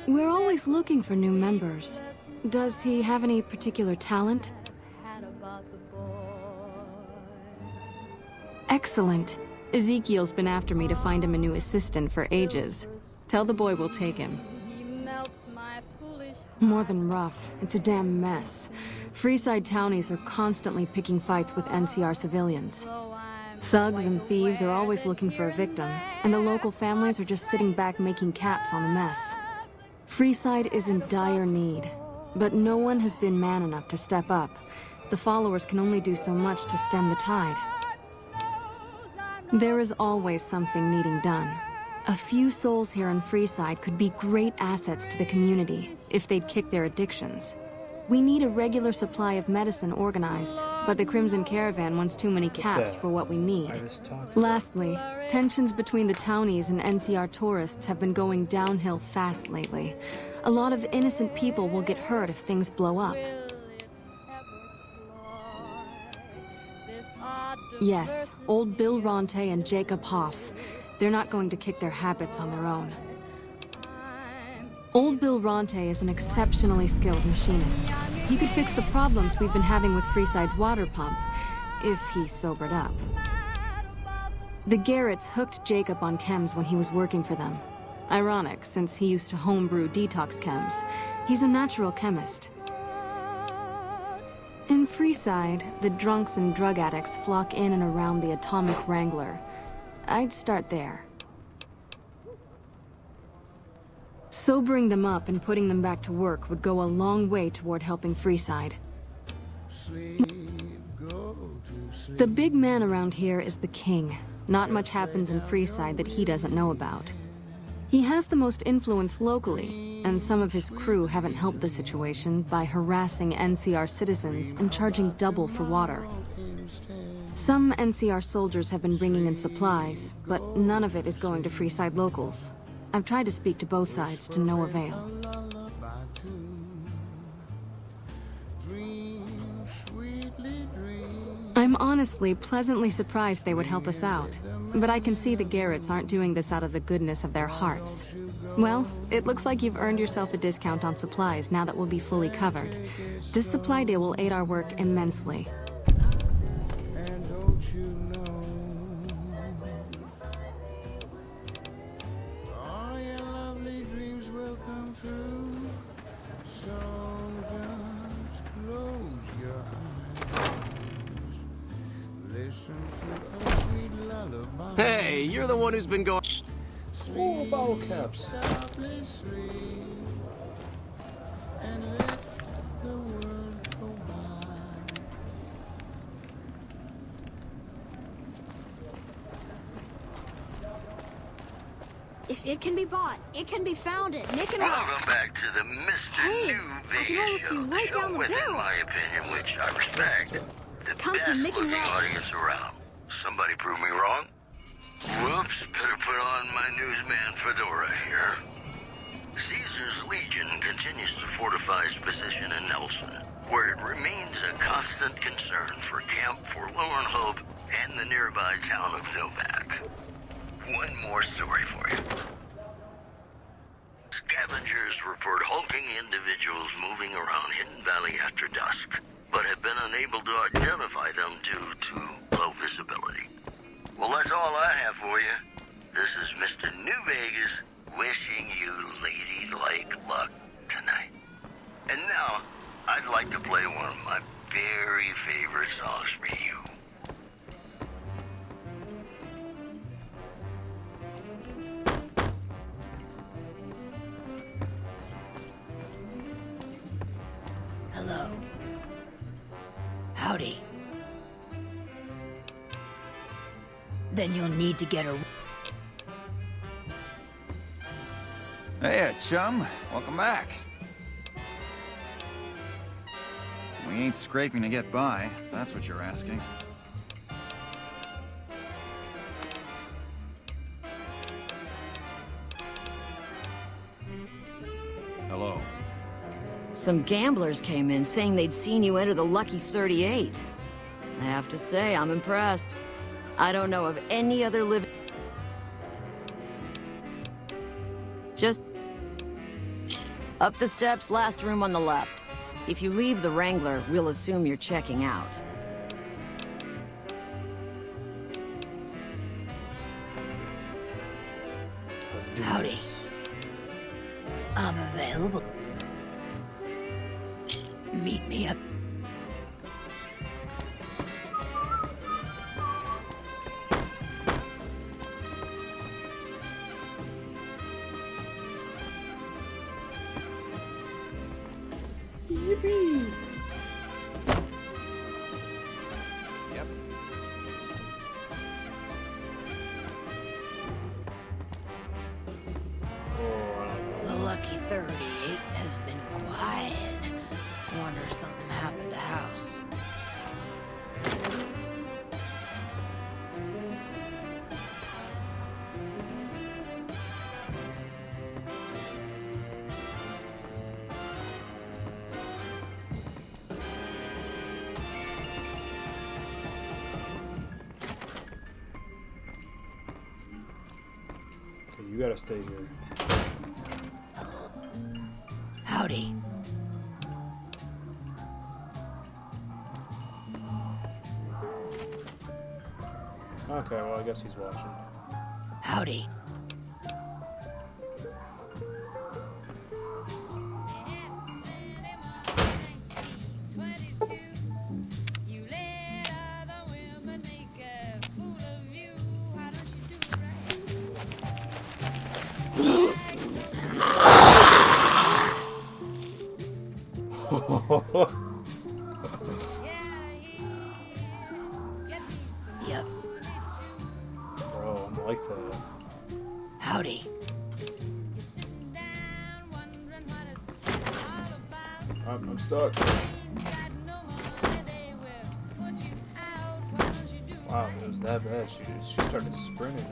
We're always looking for new members. Does he have any particular talent? Excellent. Ezekiel's been after me to find him a new assistant for ages. Tell the boy we'll take him. More than rough, it's a damn mess. Freeside townies are constantly picking fights with NCR civilians. Thugs and thieves are always looking for a victim, and the local families are just sitting back making caps on the mess. Freeside is in dire need, but no one has been man enough to step up. The followers can only do so much to stem the tide. There is always something needing done. A few souls here in Freeside could be great assets to the community if they'd kick their addictions. We need a regular supply of medicine organized, but the Crimson Caravan wants too many caps for what we need. Lastly, tensions between the townies and NCR tourists have been going downhill fast lately. A lot of innocent people will get hurt if things blow up. Yes, old Bill Ronte and Jacob Hoff. They're not going to kick their habits on their own. Old Bill Ronte is an exceptionally skilled machinist. He could fix the problems we've been having with Freeside's water pump, if he sobered up. The Garretts hooked Jacob on chems when he was working for them. Ironic, since he used to homebrew detox chems. He's a natural chemist. In Freeside, the drunks and drug addicts flock in and around the Atomic Wrangler. I'd start there. Sobering them up and putting them back to work would go a long way toward helping Freeside. The big man around here is the King. Not much happens in Freeside that he doesn't know about. He has the most influence locally, and some of his crew haven't helped the situation by harassing NCR citizens and charging double for water. Some NCR soldiers have been bringing in supplies, but none of it is going to Freeside locals. I've tried to speak to both sides to no avail. I'm honestly pleasantly surprised they would help us out, but I can see the Garretts aren't doing this out of the goodness of their hearts. Well, it looks like you've earned yourself a discount on supplies now that we'll be fully covered. This supply deal will aid our work immensely. Hey, you're the one who's been going... Oh, bottle caps. If it can be bought, it can be founded. Nick and Welcome back to the Mr. New Vegas show. Right down the With, in barrel. my opinion, which I respect, the Come to best Mick and looking Rob. audience around. Somebody prove me wrong? Whoops, better put on my newsman fedora here. Caesar's Legion continues to fortify its position in Nelson, where it remains a constant concern for Camp Forlorn Hope and the nearby town of Novak. One more story for you. Scavengers report hulking individuals moving around Hidden Valley after dusk, but have been unable to identify them due to low visibility. Well, that's all I have for you. This is Mr. New Vegas wishing you ladylike luck tonight. And now, I'd like to play one of my very favorite songs for you. Hello. Howdy. Then you'll need to get a... Hey, chum. Welcome back. We ain't scraping to get by, if that's what you're asking. Hello. Some gamblers came in saying they'd seen you enter the Lucky 38. I have to say, I'm impressed. I don't know of any other living... Just... up the steps, last room on the left. If you leave the Wrangler, we'll assume you're checking out. Howdy. I'm available. Meet me up. Yippee! Yep. The Lucky 38 has been quiet. Wonder you gotta stay here. Howdy. Okay, well, I guess he's watching. Howdy. Yep. Bro, I'm like that. Howdy. I'm stuck. Wow, it was that bad. She started sprinting.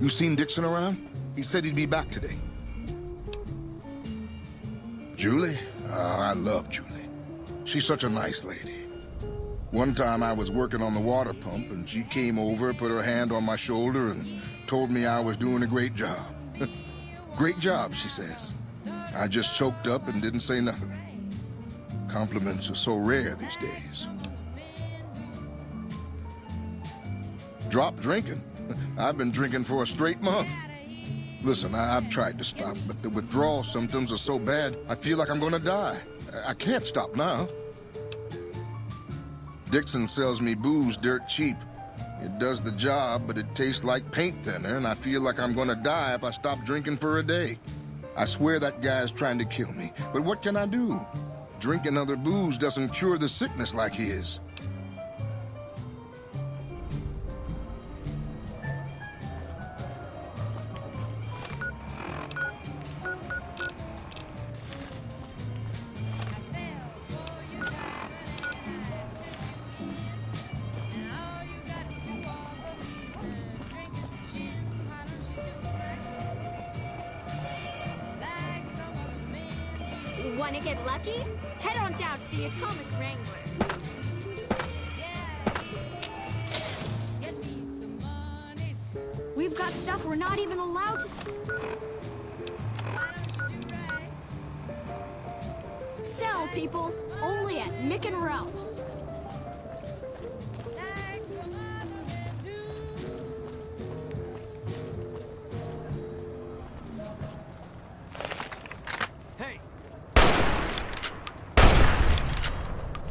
You seen Dixon around? He said he'd be back today. Julie? I love Julie. She's such a nice lady. One time I was working on the water pump and she came over, put her hand on my shoulder and told me I was doing a great job. Great job, she says. I just choked up and didn't say nothing. Compliments are so rare these days. Drop drinking? I've been drinking for a straight month. Listen, I've tried to stop, but the withdrawal symptoms are so bad, I feel like I'm gonna die. I can't stop now. Dixon sells me booze dirt cheap. It does the job, but it tastes like paint thinner, and I feel like I'm gonna die if I stop drinking for a day. I swear that guy's trying to kill me, but what can I do? Drinking other booze doesn't cure the sickness like his. Want to get lucky? Head on down to the Atomic Wrangler. We've got stuff we're not even allowed to sell, people. Only at Mick and Ralph's.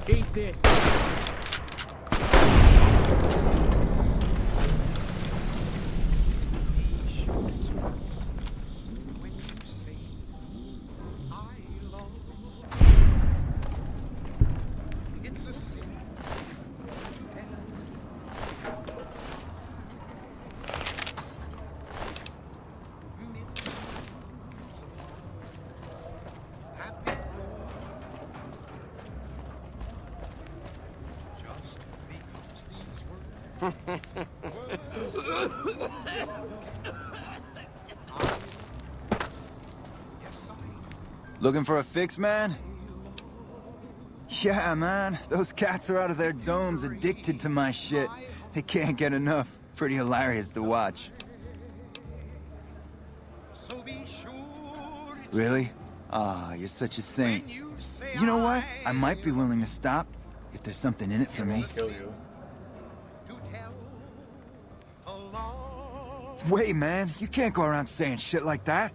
Eat this. It's a sin. Looking for a fix, man? Yeah, man. Those cats are out of their domes addicted to my shit. They can't get enough. Pretty hilarious to watch. Really? Ah, you're such a saint. You know what? I might be willing to stop if there's something in it for me. Wait, man. You can't go around saying shit like that.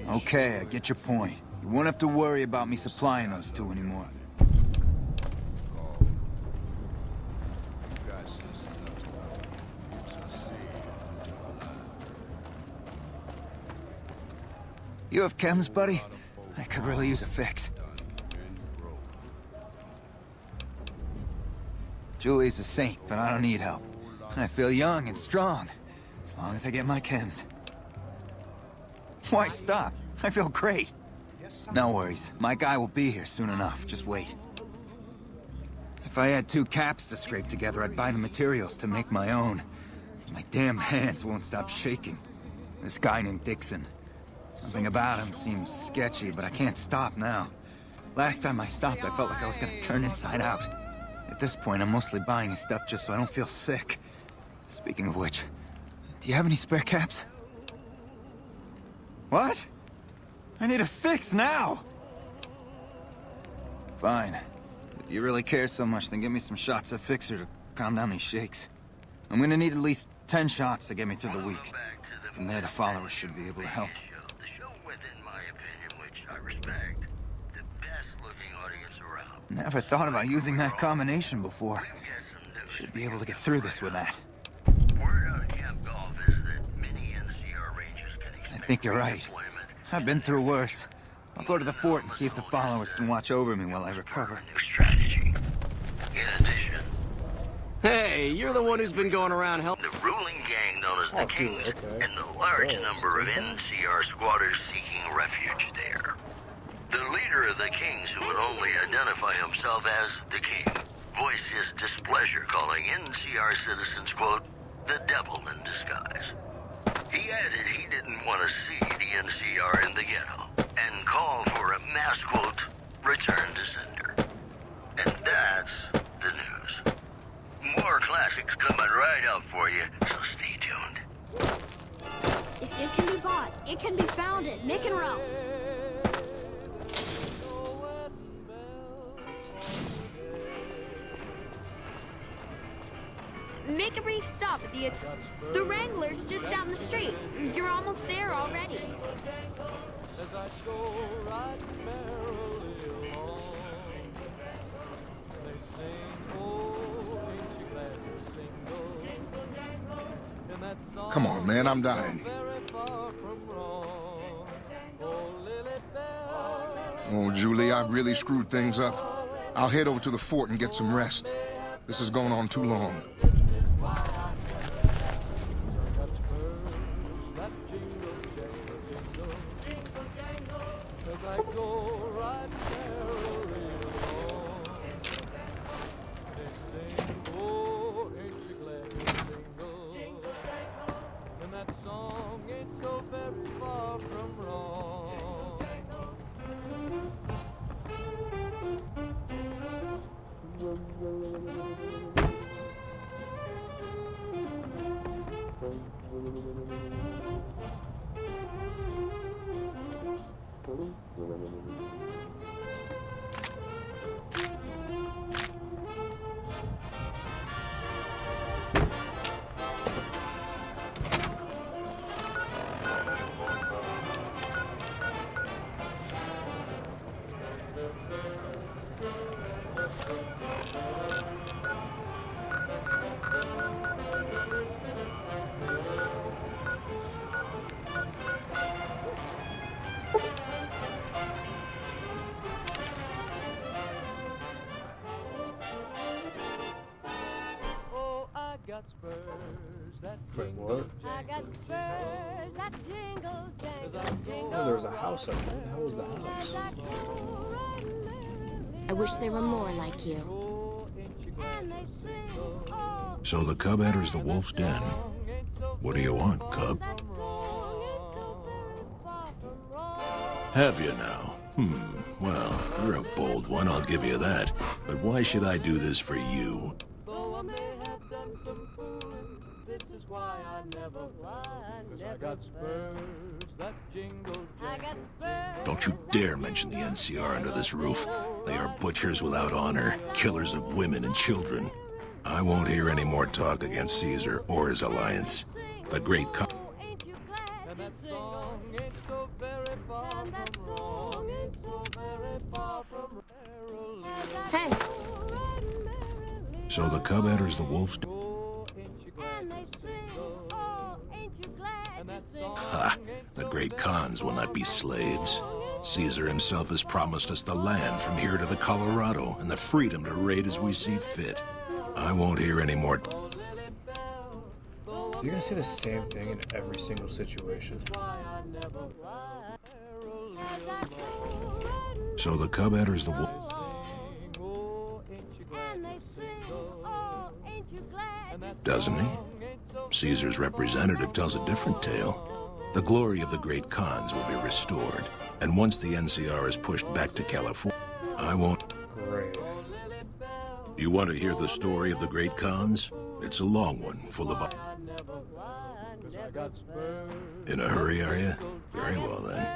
Okay, I get your point. You won't have to worry about me supplying those two anymore. You have chems, buddy? I could really use a fix. Julie's a saint, but I don't need help. I feel young and strong. As long as I get my chems. Why stop? I feel great. No worries. My guy will be here soon enough. Just wait. If I had 2 caps to scrape together, I'd buy the materials to make my own. My damn hands won't stop shaking. This guy named Dixon. Something about him seems sketchy, but I can't stop now. Last time I stopped, I felt like I was gonna turn inside out. At this point, I'm mostly buying his stuff just so I don't feel sick. Speaking of which, do you have any spare caps? What? I need a fix now! Fine. If you really care so much, then give me some shots of Fixer to calm down these shakes. I'm gonna need at least 10 shots to get me through the week. From there, the followers should be able to help. The show within my opinion, which I respect. The best-looking audience around. Never thought about using that combination before. Should be able to get through this with that. Word out of Camp Golf is that many NCR Rangers can expect I think you're right. I've been through worse. I'll go to the fort and see if the followers can watch over me while I recover. strategy. In addition, Hey, you're the one who's been going around helping. the ruling gang known as the Kings and the large number of NCR squatters seeking refuge there. The leader of the Kings, who would only identify himself as the King, voiced his displeasure, calling NCR citizens, quote, the devil in disguise. He added he didn't want to see the NCR in the ghetto and called for a mass, quote, return to sender. And that's the news. More classics coming right up for you, so stay tuned. If it can be bought, it can be found at Mick and Ralph's. Make a brief stop at the Wrangler's just down the street. You're almost there already. Come on, man, I'm dying. Oh, Julie, I've really screwed things up. I'll head over to the fort and get some rest. This has gone on too long. Wait, what? Oh, there's a house up there. What the hell is the house? I wish there were more like you. So the cub enters the wolf's den. What do you want, cub? Have you now? Well, you're a bold one, I'll give you that. But why should I do this for you? Don't you dare mention the NCR under this roof. They are butchers without honor, killers of women and children. I won't hear any more talk against Caesar or his alliance. The great Hey! So the cub enters the wolf's den. Ha! The great Khans will not be slaves. Caesar himself has promised us the land from here to the Colorado and the freedom to raid as we see fit. I won't hear any more. So you're gonna say the same thing in every single situation. So the cub enters the wolf. Doesn't he? Caesar's representative tells a different tale. The glory of the great Khans will be restored, and once the NCR is pushed back to California, I won't. Great. You want to hear the story of the great Khans? It's a long one, full of... In a hurry, are you? Very well, then.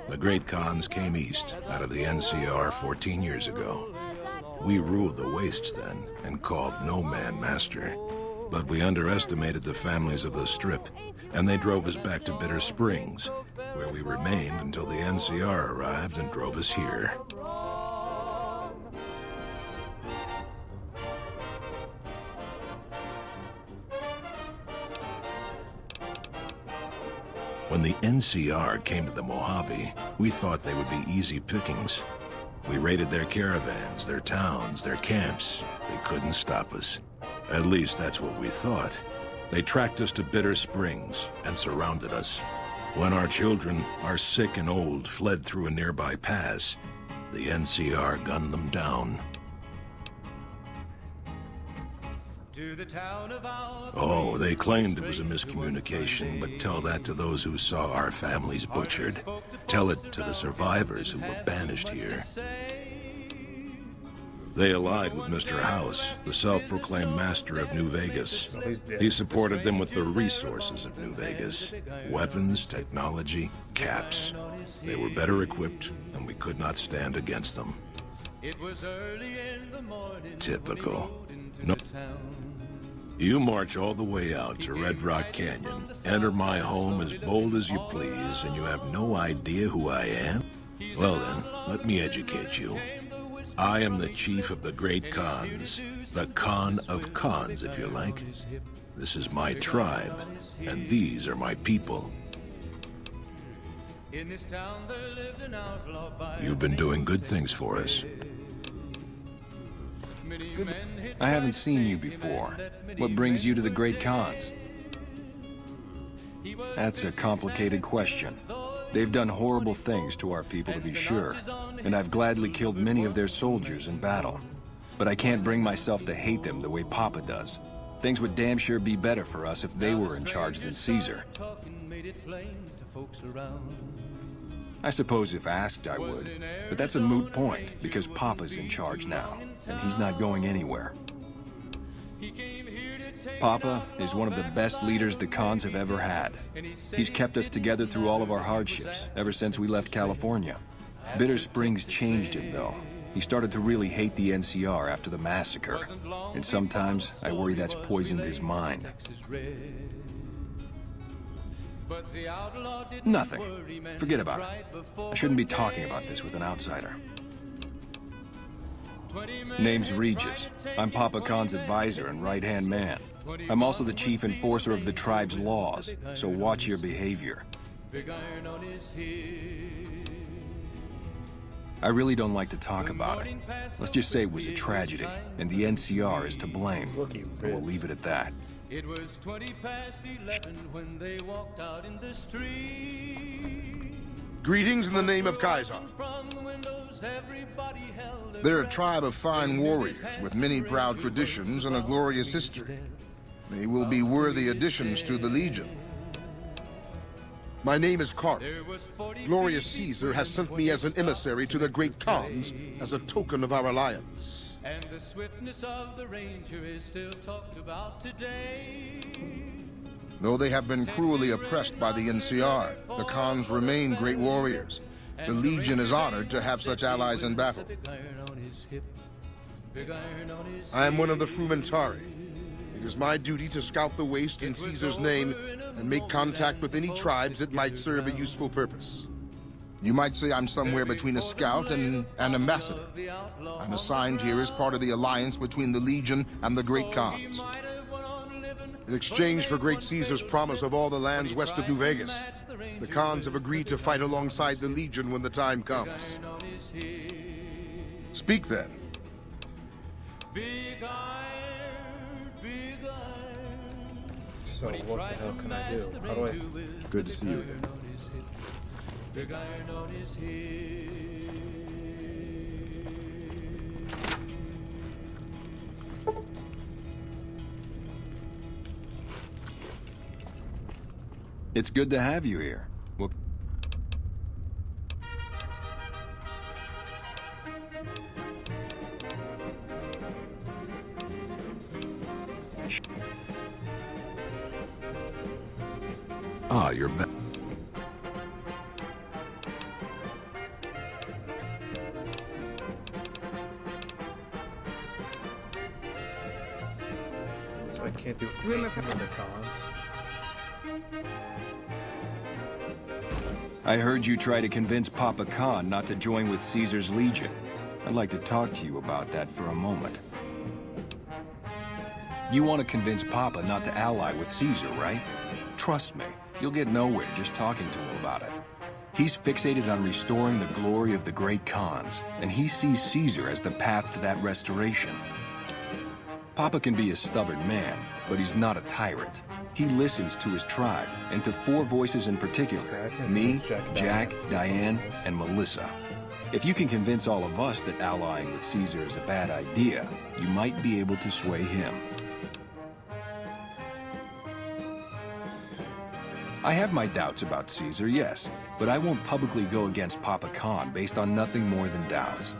The great Khans came east, out of the NCR 14 years ago. We ruled the wastes then, and called no man master. But we underestimated the families of the Strip, and they drove us back to Bitter Springs, where we remained until the NCR arrived and drove us here. When the NCR came to the Mojave, we thought they would be easy pickings. We raided their caravans, their towns, their camps. They couldn't stop us. At least that's what we thought. They tracked us to Bitter Springs and surrounded us. When our children, our sick and old, fled through a nearby pass, the NCR gunned them down. Oh, they claimed it was a miscommunication, but tell that to those who saw our families butchered. Tell it to the survivors who were banished here. They allied with Mr. House, the self-proclaimed master of New Vegas. He supported them with the resources of New Vegas. Weapons, technology, caps. They were better equipped, and we could not stand against them. Typical. No. You march all the way out to Red Rock Canyon, enter my home as bold as you please, and you have no idea who I am? Well then, let me educate you. I am the chief of the great Khans, the Khan of Khans, if you like. This is my tribe, and these are my people. You've been doing good things for us. Good. I haven't seen you before. What brings you to the Great Khans? That's a complicated question. They've done horrible things to our people, to be sure, and I've gladly killed many of their soldiers in battle. But I can't bring myself to hate them the way Papa does. Things would damn sure be better for us if they were in charge than Caesar. I suppose if asked, I would. But that's a moot point, because Papa's in charge now, and he's not going anywhere. Papa is one of the best leaders the Khans have ever had. He's kept us together through all of our hardships, ever since we left California. Bitter Springs changed him, though. He started to really hate the NCR after the massacre, and sometimes I worry that's poisoned his mind. Nothing. Forget about it. I shouldn't be talking about this with an outsider. Name's Regis. I'm Papa Khan's advisor and right-hand man. I'm also the chief enforcer of the tribe's laws, so watch your behavior. I really don't like to talk about it. Let's just say it was a tragedy, and the NCR is to blame. And we'll leave it at that. It was 20 past 11 when they walked out in the street. Greetings in the name of Kaiser. They're a tribe of fine warriors with many proud traditions and a glorious history. They will be worthy additions to the Legion. My name is Carter. Glorious Caesar has sent me as an emissary to the great Khans as a token of our alliance. And the swiftness of the Ranger is still talked about today. Though they have been cruelly oppressed by the NCR, the Khans remain great warriors. The Legion is honored to have such allies in battle. I am one of the Frumentari. It is my duty to scout the waste in Caesar's name and make contact with any tribes that might serve a useful purpose. You might say I'm somewhere between a scout and an ambassador. I'm assigned here as part of the alliance between the Legion and the Great Khans. In exchange for Great Caesar's promise of all the lands west of New Vegas, the Khans have agreed to fight alongside the Legion when the time comes. Speak then. So what the hell can I do? How do I... Good to see you again. Big iron on his head. It's good to have you here. Well, Ah, you're back. So I can't do anything in the cons. I heard you try to convince Papa Khan not to join with Caesar's Legion. I'd like to talk to you about that for a moment. You want to convince Papa not to ally with Caesar, right? Trust me, you'll get nowhere just talking to him about it. He's fixated on restoring the glory of the great Khans, and he sees Caesar as the path to that restoration. Papa can be a stubborn man, but he's not a tyrant. He listens to his tribe, and to four voices in particular: me, Jack, Diane, and Melissa. If you can convince all of us that allying with Caesar is a bad idea, you might be able to sway him. I have my doubts about Caesar, yes, but I won't publicly go against Papa Khan based on nothing more than doubts.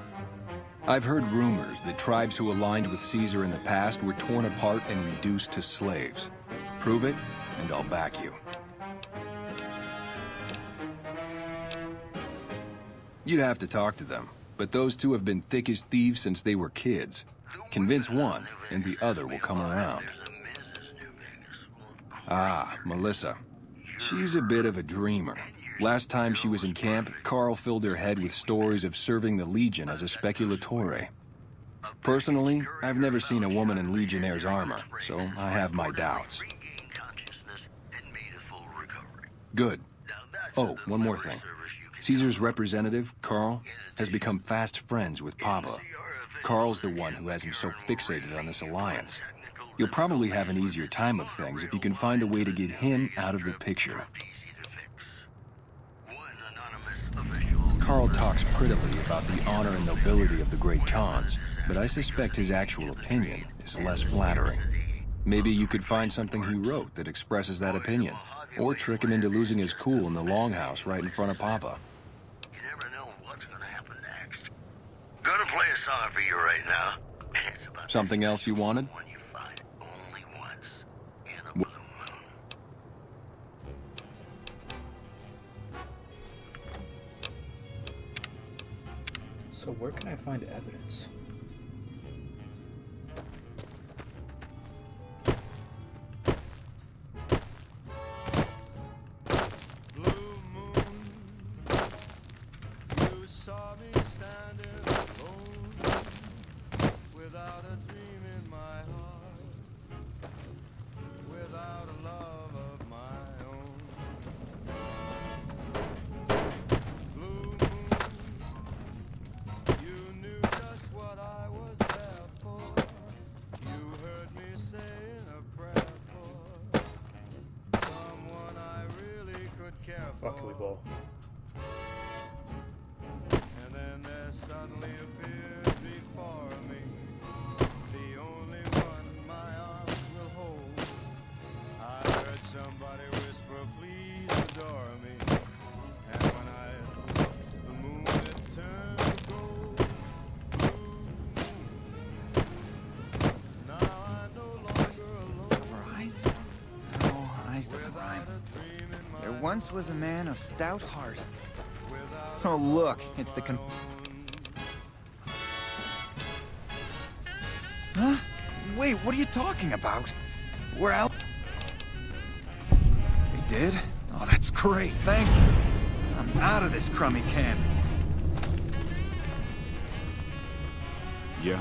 I've heard rumors that tribes who aligned with Caesar in the past were torn apart and reduced to slaves. Prove it, and I'll back you. You'd have to talk to them, but those two have been thick as thieves since they were kids. Convince one, and the other will come around. Ah, Melissa. She's a bit of a dreamer. Last time she was in camp, Carl filled her head with stories of serving the Legion as a speculatore. Personally, I've never seen a woman in Legionnaire's armor, so I have my doubts. Good. Oh, one more thing. Caesar's representative, Carl, has become fast friends with Papa. Carl's the one who has him so fixated on this alliance. You'll probably have an easier time of things if you can find a way to get him out of the picture. Carl talks prettily about the honor and nobility of the great Khans, but I suspect his actual opinion is less flattering. Maybe you could find something he wrote that expresses that opinion, or trick him into losing his cool in the longhouse right in front of Papa. You never know what's gonna happen next. Gonna play a song for you right now. It's about Something else you wanted? one you find only once in a blue moon. So where can I find evidence? You saw me standing alone, without a dream in my heart, without a love of my own. Blue moon, you knew just what I was there for. You heard me saying a prayer for someone I really could care for. Fuck, we ball. And then there suddenly appeared before me the only one my arms will hold. I heard somebody whisper, please adore me. And when I looked, the moon had turned to gold. Now I'm no longer alone. Or eyes? No, eyes doesn't rhyme. There once was a man of stout heart. Oh, look, it's the Huh? Wait, what are you talking about? We're out. They did? Oh, that's great, thank you. I'm out of this crummy camp. Yeah?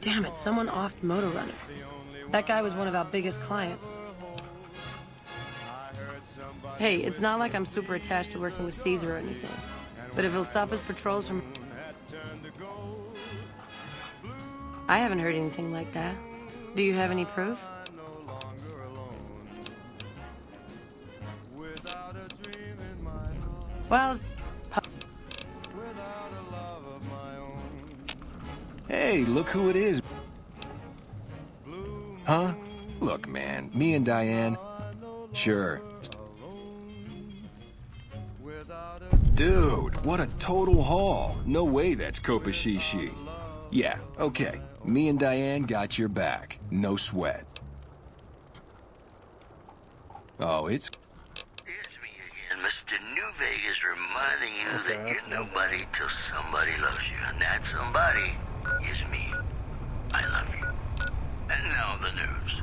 Damn it, someone offed Motor Runner. That guy was one of our biggest clients. Hey, it's not like I'm super attached to working with Caesar or anything. But if he'll stop his patrols from... I haven't heard anything like that. Do you have any proof? Well, Hey, look who it is. Huh? Look, man, me and Diane... Sure. Dude, what a total haul. No way that's Kopashishi. Yeah, okay. Me and Diane got your back. No sweat. Oh, it's... And Mr. New Vegas reminding you that you're nobody till somebody loves you. And that somebody is me. I love you. And now the news.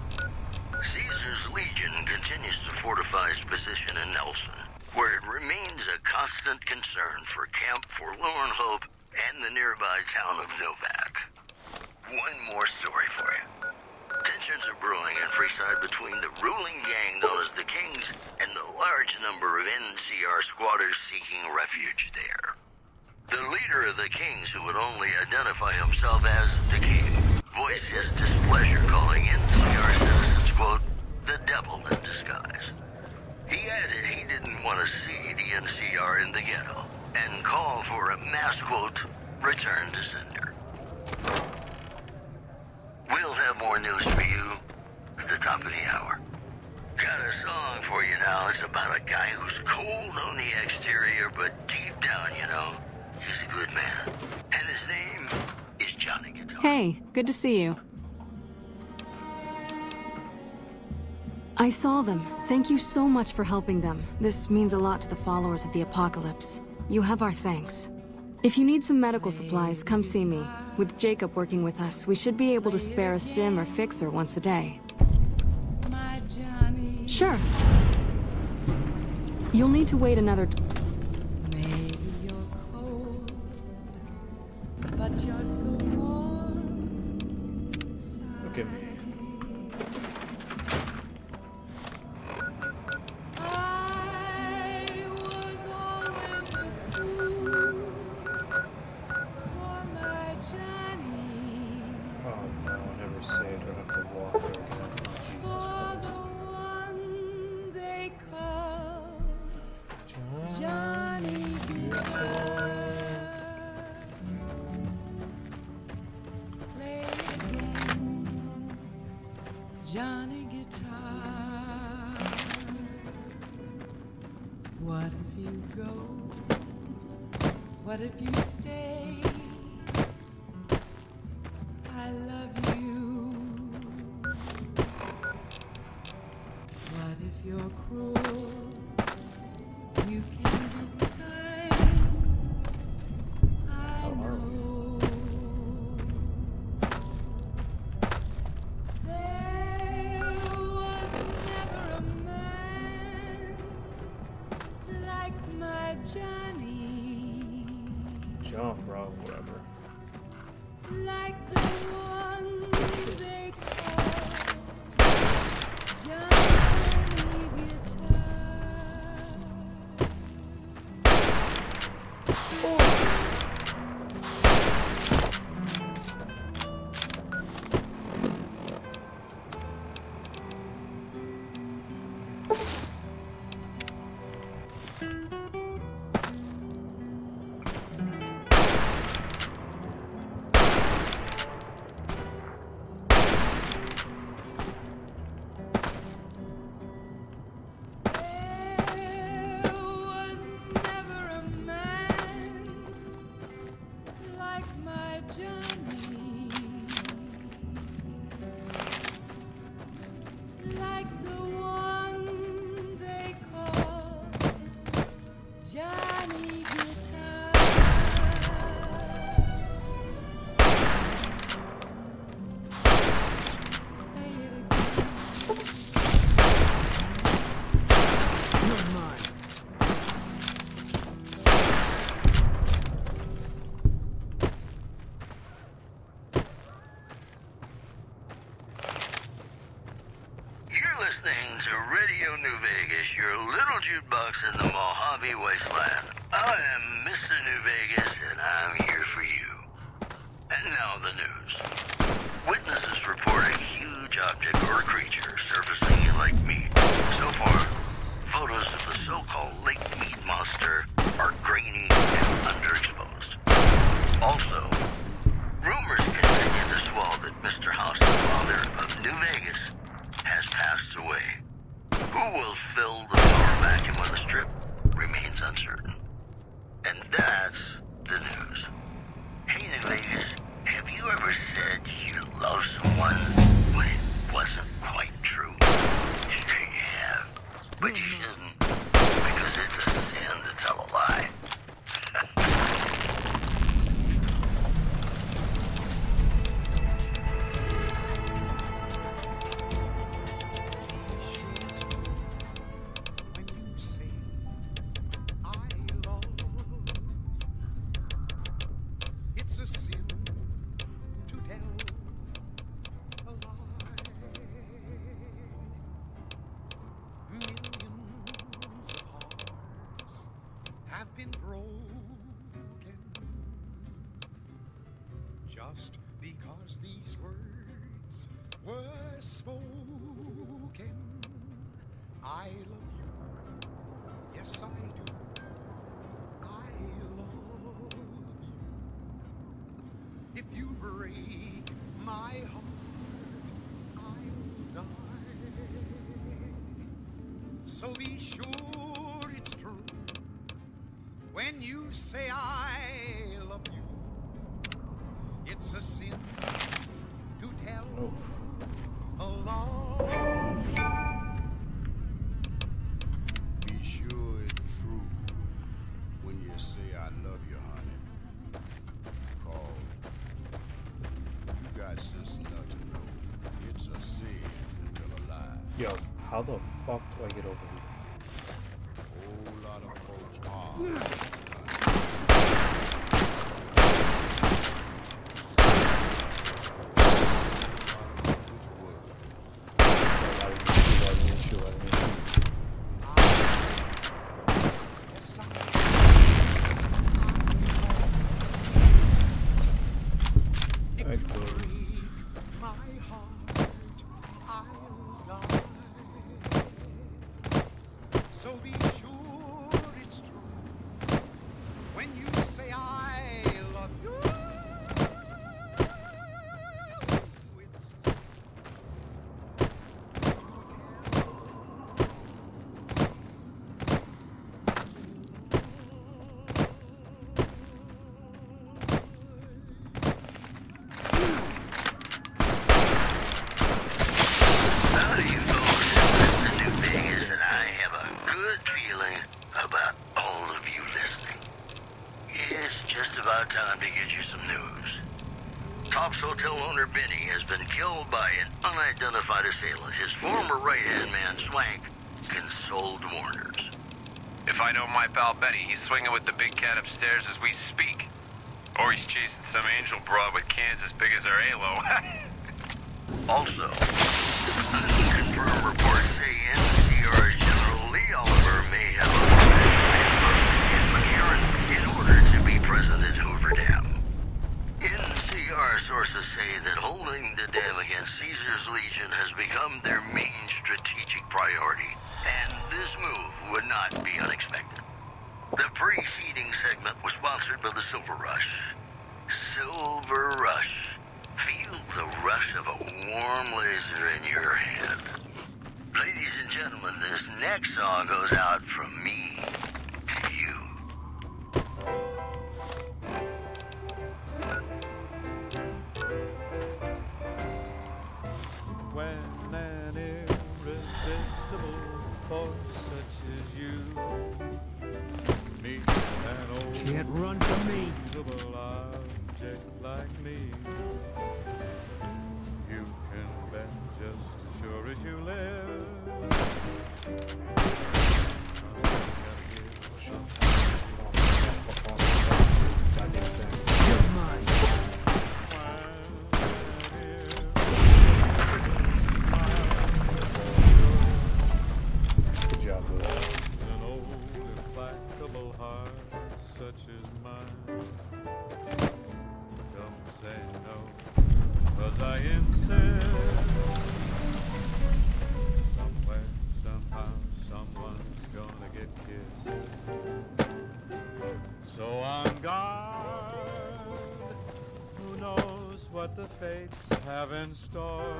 Caesar's Legion continues to fortify its position in Nelson, where it remains a constant concern for Camp Forlorn Hope and the nearby town of Novak. One more story for you. Tensions are brewing in Freeside between the ruling gang known as the Kings and the large number of NCR squatters seeking refuge there. The leader of the Kings, who would only identify himself as the King, voiced his displeasure, calling NCR citizens, quote, the devil in disguise. He added he didn't want to see the NCR in the ghetto and called for a mass, quote, return to sender. We'll have more news for you at the top of the hour. Got a song for you now. It's about a guy who's cold on the exterior, but deep down, you know, he's a good man. And his name is Johnny Guitar. Hey, good to see you. I saw them. Thank you so much for helping them. This means a lot to the followers of the Apocalypse. You have our thanks. If you need some medical supplies, come see me. With Jacob working with us, we should be able to spare a stim or fixer once a day. Sure. You'll need to wait another... Okay. Johnny Guitar. What if you go? What if you stay? I love you. What if you're cruel? You can be kind. I know. There was never a man like my Johnny. Jump, bro, whatever. Like the one they call Johnny Guitar. There was never a man like my Johnny, like the one they call Johnny Guitar. Play it again. You're mine. New Vegas, your little jukebox in the Mojave Wasteland. I am Mr. New Vegas, and I'm here for you. And now the news. Witnesses report a huge object or creature surfacing in Lake Mead. So far, photos of the so-called Lake Mead monster are grainy and underexposed. Also, rumors continue to swell that Mr. House, the father of New Vegas, has passed away. Who will fill the power vacuum on the Strip remains uncertain. And that's the news. Hey, New Vegas, have you ever said you love someone when it wasn't quite true? Sure you have, but you shouldn't, because it's a sin to tell a lie. It's a sin to tell a lie. Millions of hearts have been broken just because these words were spoken. I love you, yes I do. I love you. If you break my heart, I'll die. So be sure it's true when you say I love you. It's a sin to tell a lie. Be sure it's true when you say I love you, honey. Call. You got sense enough to know it's a sin to tell a lie. Yo, how the fuck do I get over here? Whole lot of folks are. So be sure it's true when you say I love you. Time to get you some news. Top's hotel owner Benny has been killed by an unidentified assailant. His former right-hand man, Swank, consoled mourners. If I know my pal Benny, he's swinging with the big cat upstairs as we speak. Or he's chasing some angel broad with cans as big as our halo. Also, unconfirmed reports say NCR General Lee Oliver may have posted in McCarran in order to be present at Hoover Dam. NCR sources say that holding the dam against Caesar's Legion has become their main strategic priority, and this move would not be unexpected. The preceding segment was sponsored by the Silver Rush. Silver Rush. Feel the rush of a warm laser in your head. Ladies and gentlemen, this next song goes out from me to you. When an irresistible force such as you meets an old Can't run from me. invisible object like me, you can bet just as sure as you live. You're mine. what the fates have in store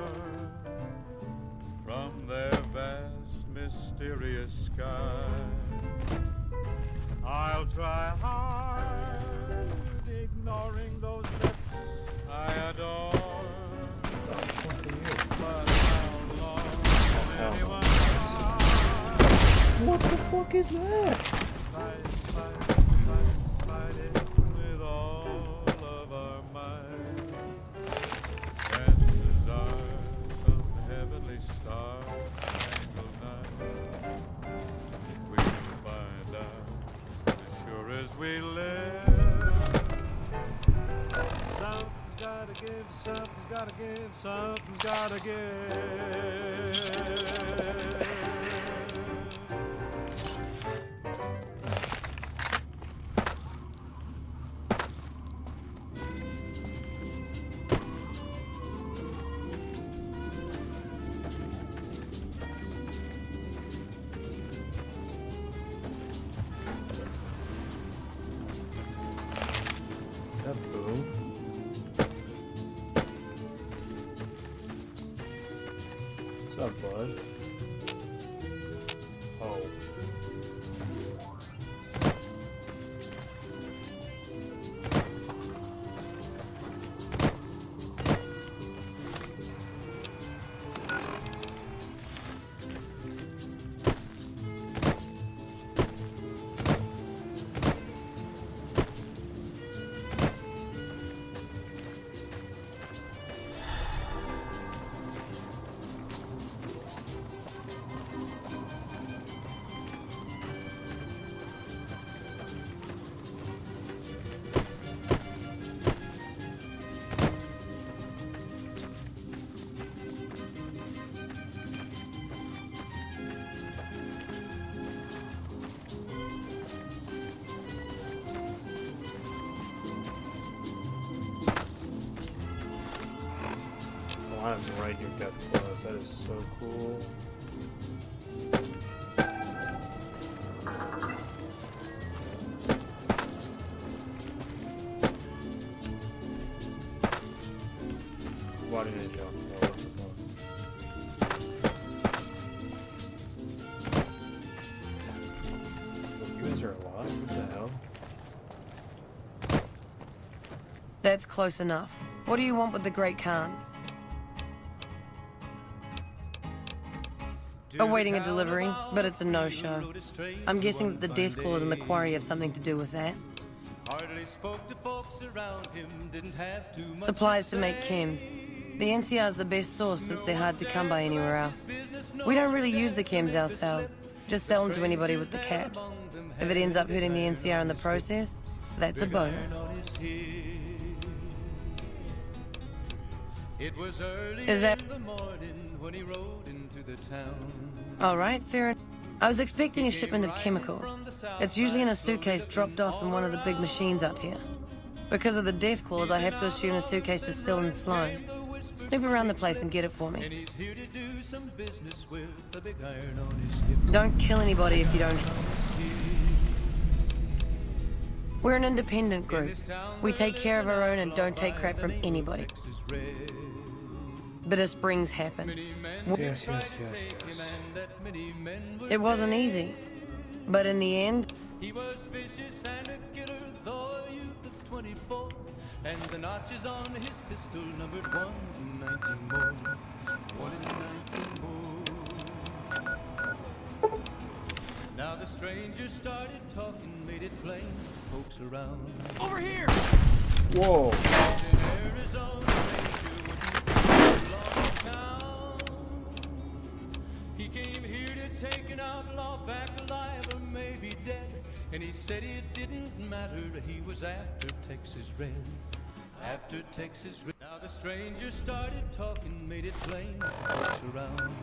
from their vast, mysterious sky. I'll try hard, ignoring those lips I adore. But how long can anyone What the fuck is that? fight it with all of our might? Chances are some heavenly star-spangled night we will find out as sure as we live. Something's gotta give, something's gotta give, something's gotta give. What's up, bud? Oh. I'm right near Death Claws. That is so cool. Why didn't it jump? Oh, what the fuck? You guys are alive? What the hell? That's close enough. What do you want with the Great Khans? Awaiting a delivery, but it's a no-show. I'm guessing that the Death Claws and the quarry have something to do with that. Supplies to make chems. The NCR's the best source since they're hard to come by anywhere else. We don't really use the chems ourselves, just sell them to anybody with the caps. If it ends up hurting the NCR in the process, that's a bonus. Is that... All right, fair enough. I was expecting a shipment of chemicals. It's usually in a suitcase dropped off in one of the big machines up here. Because of the Death Claws, I have to assume the suitcase is still in Sloan. Snoop around the place and get it for me. Don't kill anybody if you don't. We're an independent group. We take care of our own and don't take crap from anybody. Bitter Springs happened. Yes. It wasn't easy, but in the end, he was vicious and a killer, though a youth of 24, and the notches on his pistol numbered 1 in 19 more. 1 in 19 more. Now the stranger started talking, made it plain to folks around. Over here! Whoa. He came here to take an outlaw back alive or maybe dead. And he said it didn't matter, he was after Texas Red. After Texas Red. Now the stranger started talking, made it plain to folks around.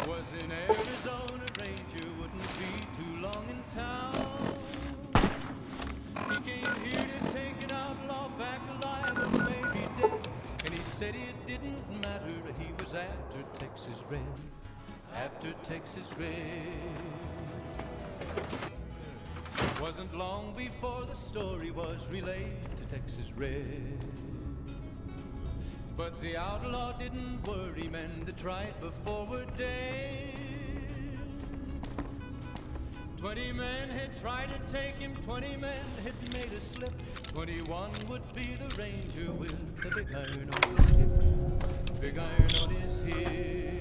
Was in Arizona, Ranger wouldn't be too long in town. He came here to take an outlaw back alive or maybe dead. And he said it didn't matter, he was after Texas Red. After Texas Red. Wasn't long before the story was relayed to Texas Red. But the outlaw didn't worry men that tried before were dead. 20 men had tried to take him, 20 men had made a slip. 21 would be the ranger with the big iron on his hip. Big iron on his hip.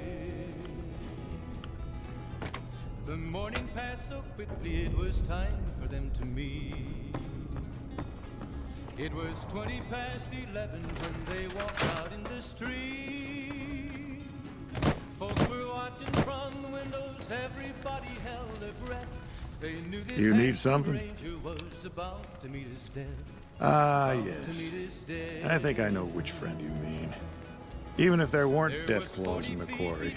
The morning passed so quickly, it was time for them to meet. It was 20 past 11 when they walked out in the street. Folks were watching from the windows, everybody held their breath. They knew this You need something? ranger was about to meet his death. Ah, yes. I think I know which friend you mean. Even if there weren't death claws in the quarry,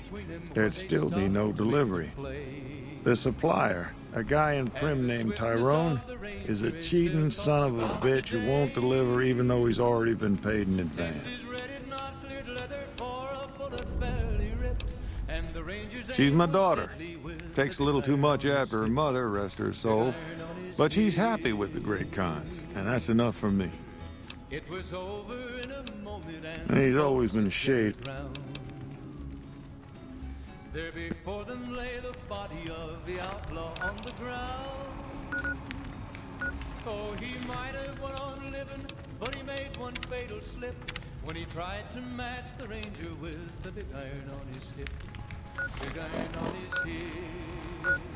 there'd still be no delivery. The supplier, a guy in Prim named Tyrone, is a cheating son of a bitch who won't deliver even though he's already been paid in advance. She's my daughter. Takes a little too much after her mother, rest her soul. But she's happy with the great cons, and that's enough for me. It was over in a moment And he's always been shaped. There before them lay the body of the outlaw on the ground. Oh, he might have went on living, but he made one fatal slip when he tried to match the ranger with the big iron on his hip. Big iron on his hip.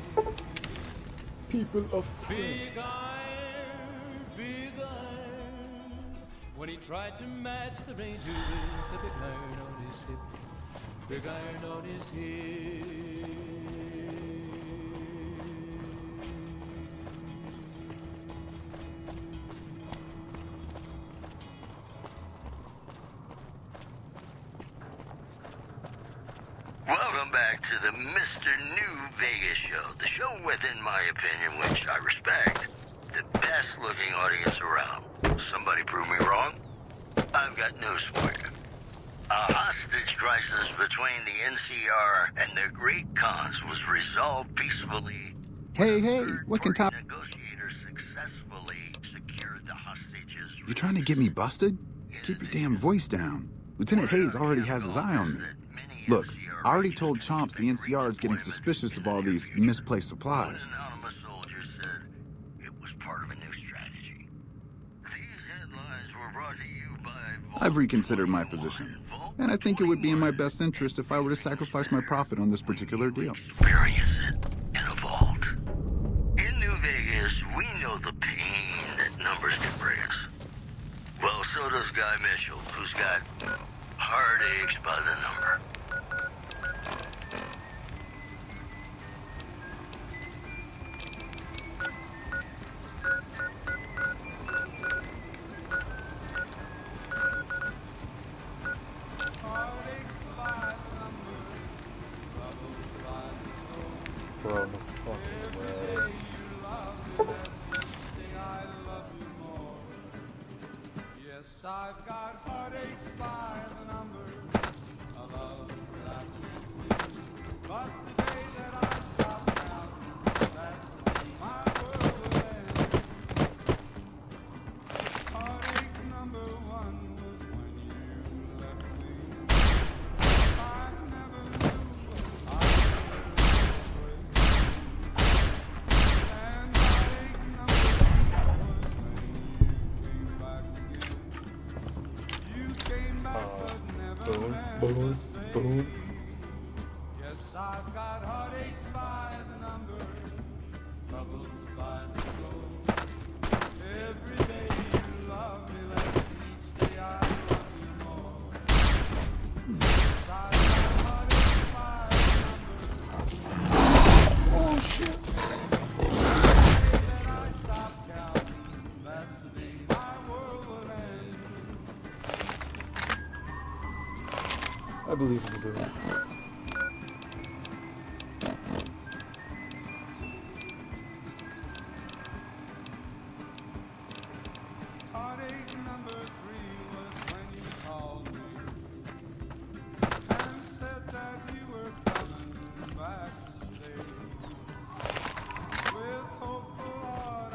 People of Big iron, big iron. When he tried to match the ranger with the big iron on his hip. Big iron on his hip. Welcome back to the Mr. New Vegas show. The show with, in my opinion, which I respect, the best looking audience around. Somebody prove me wrong? I've got news for you. A hostage crisis between the NCR and the Great Khans was resolved peacefully. Hey, what can top... Negotiators successfully secured the hostages. You trying to get me busted? Keep your damn voice down. Lieutenant Hayes already has his eye on me. Look, I already told Chomps the NCR is getting suspicious of all these misplaced supplies. Anonymous soldier said it was part of a new strategy. These headlines were brought to you by... I've reconsidered my position, and I think it would be in my best interest if I were to sacrifice my profit on this particular deal. Experience it in a vault. In New Vegas, we know the pain that numbers can bring us. Well, so does Guy Mitchell, who's got heartaches by the number. Bro, no fucking way. Yes, I've got heartaches by the number of love that I can't win. But the day that I stop counting, that's the day my world will end. Heartache number one was when you left me. I never knew I was this way. And heartache number two was when you came back again. You came back but never meant to stay. Yes, I've got heartaches by the number, troubles by the score. Every day you love me less, each day I love you more. Yes, I've got heartaches by the number. Oh shit! The day that I stop counting, that's the day my world will end. I believe in the boom. Heartache number three was when you called me and said that you were coming back to stay. With hope for what I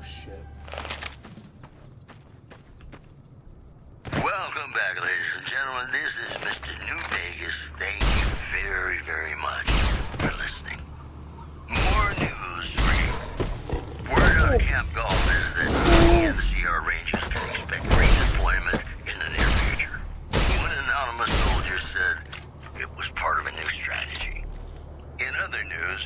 shit. Welcome back, ladies and gentlemen. This is Mr. New Vegas. Thank you very, very much for listening. More news for you. Word on Camp Golf is that the NCR Rangers can expect redeployment in the near future. One anonymous soldier said it was part of a new strategy. In other news,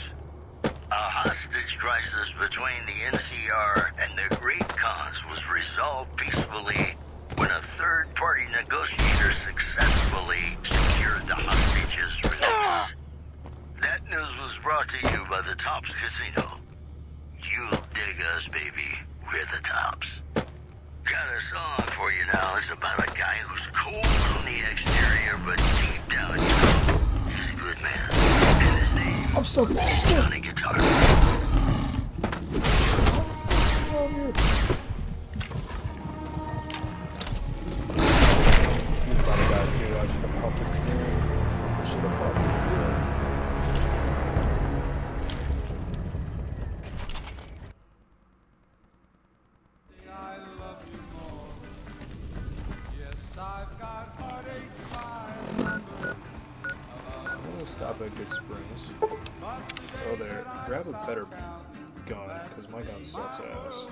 a hostage crisis between the NCR and the Great Khans was resolved peacefully when a third-party negotiator successfully secured the hostages' release. That news was brought to you by the Tops Casino. You'll dig us, baby. We're the Tops. Got a song for you now. It's about a guy who's cold on the exterior, but deep down, you know, he's a good man. And his name is Johnny Guitar. I should have popped the steering. I should have popped the steering. I'm gonna stop at Good Springs. Oh, there. Grab a better gun, because my gun sucks ass.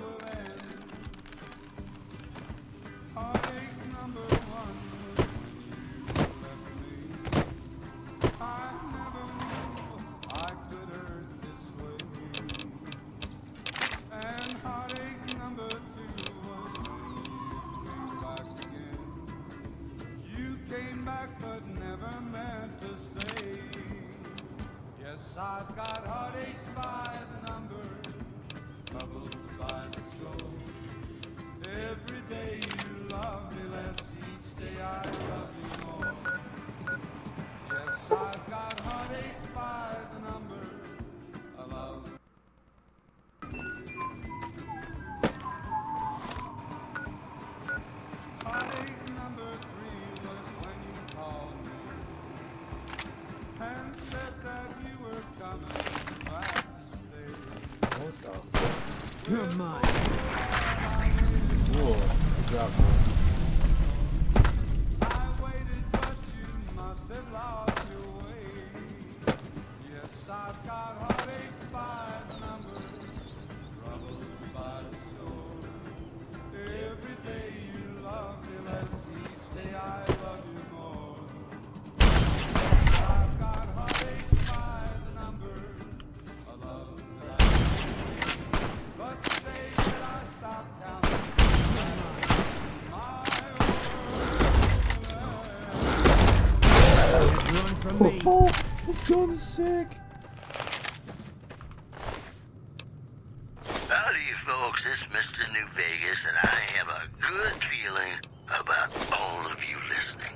I've got heartaches by the number, troubles by the score. Every day you love me less, each day I love you more. Yes, I've got heartaches by the number, I love. Heartache number 3 was when you called me and said that you were coming back to stay. What the fuck? You're mine. Cool. Good job, boy. I waited, but you must have lost your way. Yes, I've got heartaches by the number, troubles by the score. Every day you love me less, each day I love you more. Yes, I've got heartaches by the number, a love that I need. But the day that I stopped counting, Run from me. Oh, this gun's sick. Howdy, folks. It's Mr. New Vegas, and I have a good feeling about all of you listening.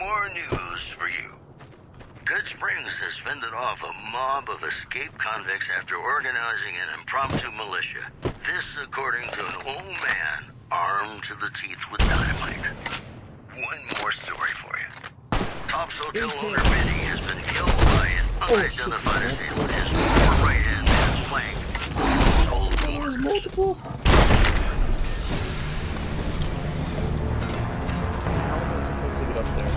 More news for you. Good Springs has fended off a mob of escaped convicts after organizing an impromptu militia. This according to an old man armed to the teeth with dynamite. One more story for you. Tops Hotel owner Benny has been killed by an unidentified assailant. His former right hand man's flank. There's multiple. How am I supposed to get up there?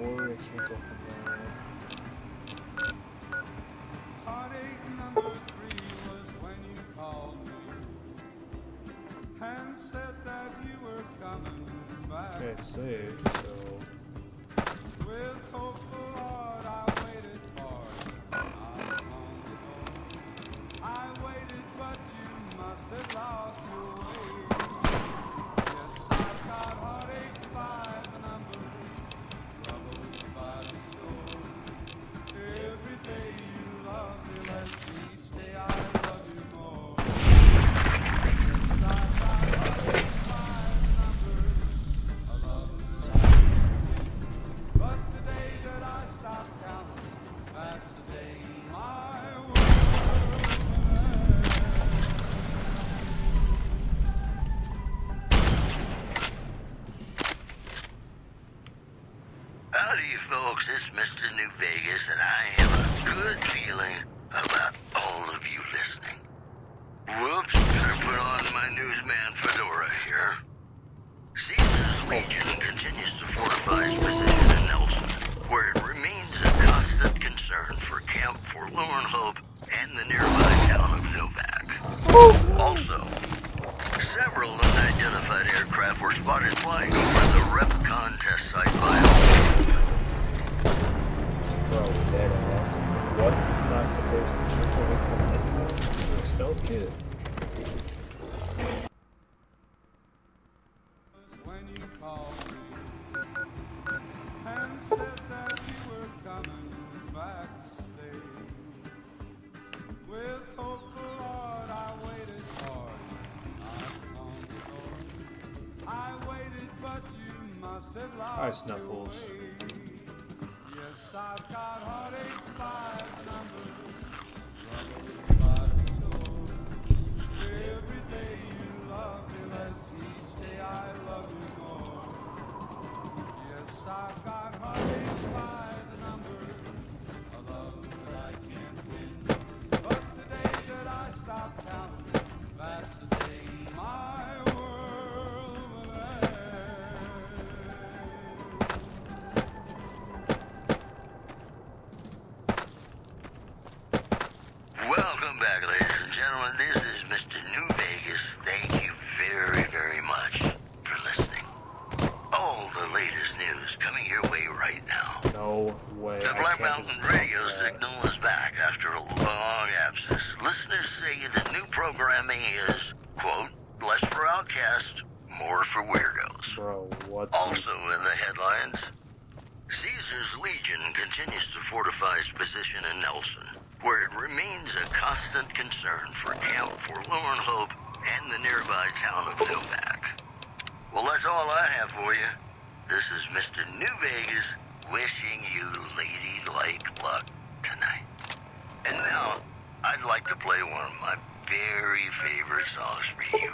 Or I can't go from there. heartache number 3 was when you called me and said that you were coming back. Okay, it's saved, so. With hopeful heart I waited for you. I waited, but you must have lost your way. Yes, I've got heartaches by the number, troubles by the score. Every day you love me less, each day I love you more. Yes, I've got heartaches by the number, I love you. This is Mr. New Vegas, and I have a good feeling about all of you listening. Whoops, better put on my newsman fedora here. Caesar's Legion continues to fortify its position in Nelson, where it remains a constant concern for Camp Forlorn Hope and the nearby town of Novak. Also, several unidentified aircraft were spotted flying over the REPCON test site by Bro, dead ass. What? Not supposed to be. There's no intimate stealth kit. When you called me and said that you were coming back to stay. With hope, Lord, I waited hard. I waited, but you must have lost. Alright, Snuffles. Yes, I've got heartaches by the number, troubles by the score. Every day you love me less, each day I love you more. Yes, I've got heartaches by the number, a love that I can't win. But the day that I stop counting, that's the day my world will end. Welcome back, ladies and gentlemen. This is Mr. New Vegas. Thank you very, very much for listening. All the latest news coming your way right now. No way. The Black Mountain radio signal is back after a long absence. Listeners say the new programming is, quote, less for outcasts, more for weirdos. Bro, what? Also in the headlines, Caesar's Legion continues to fortify its position in Nelson, where it remains a constant concern for Camp Forlorn Hope and the nearby town of Novak. Well, that's all I have for you. This is Mr. New Vegas wishing you ladylike luck tonight. And now, I'd like to play one of my very favorite songs for you.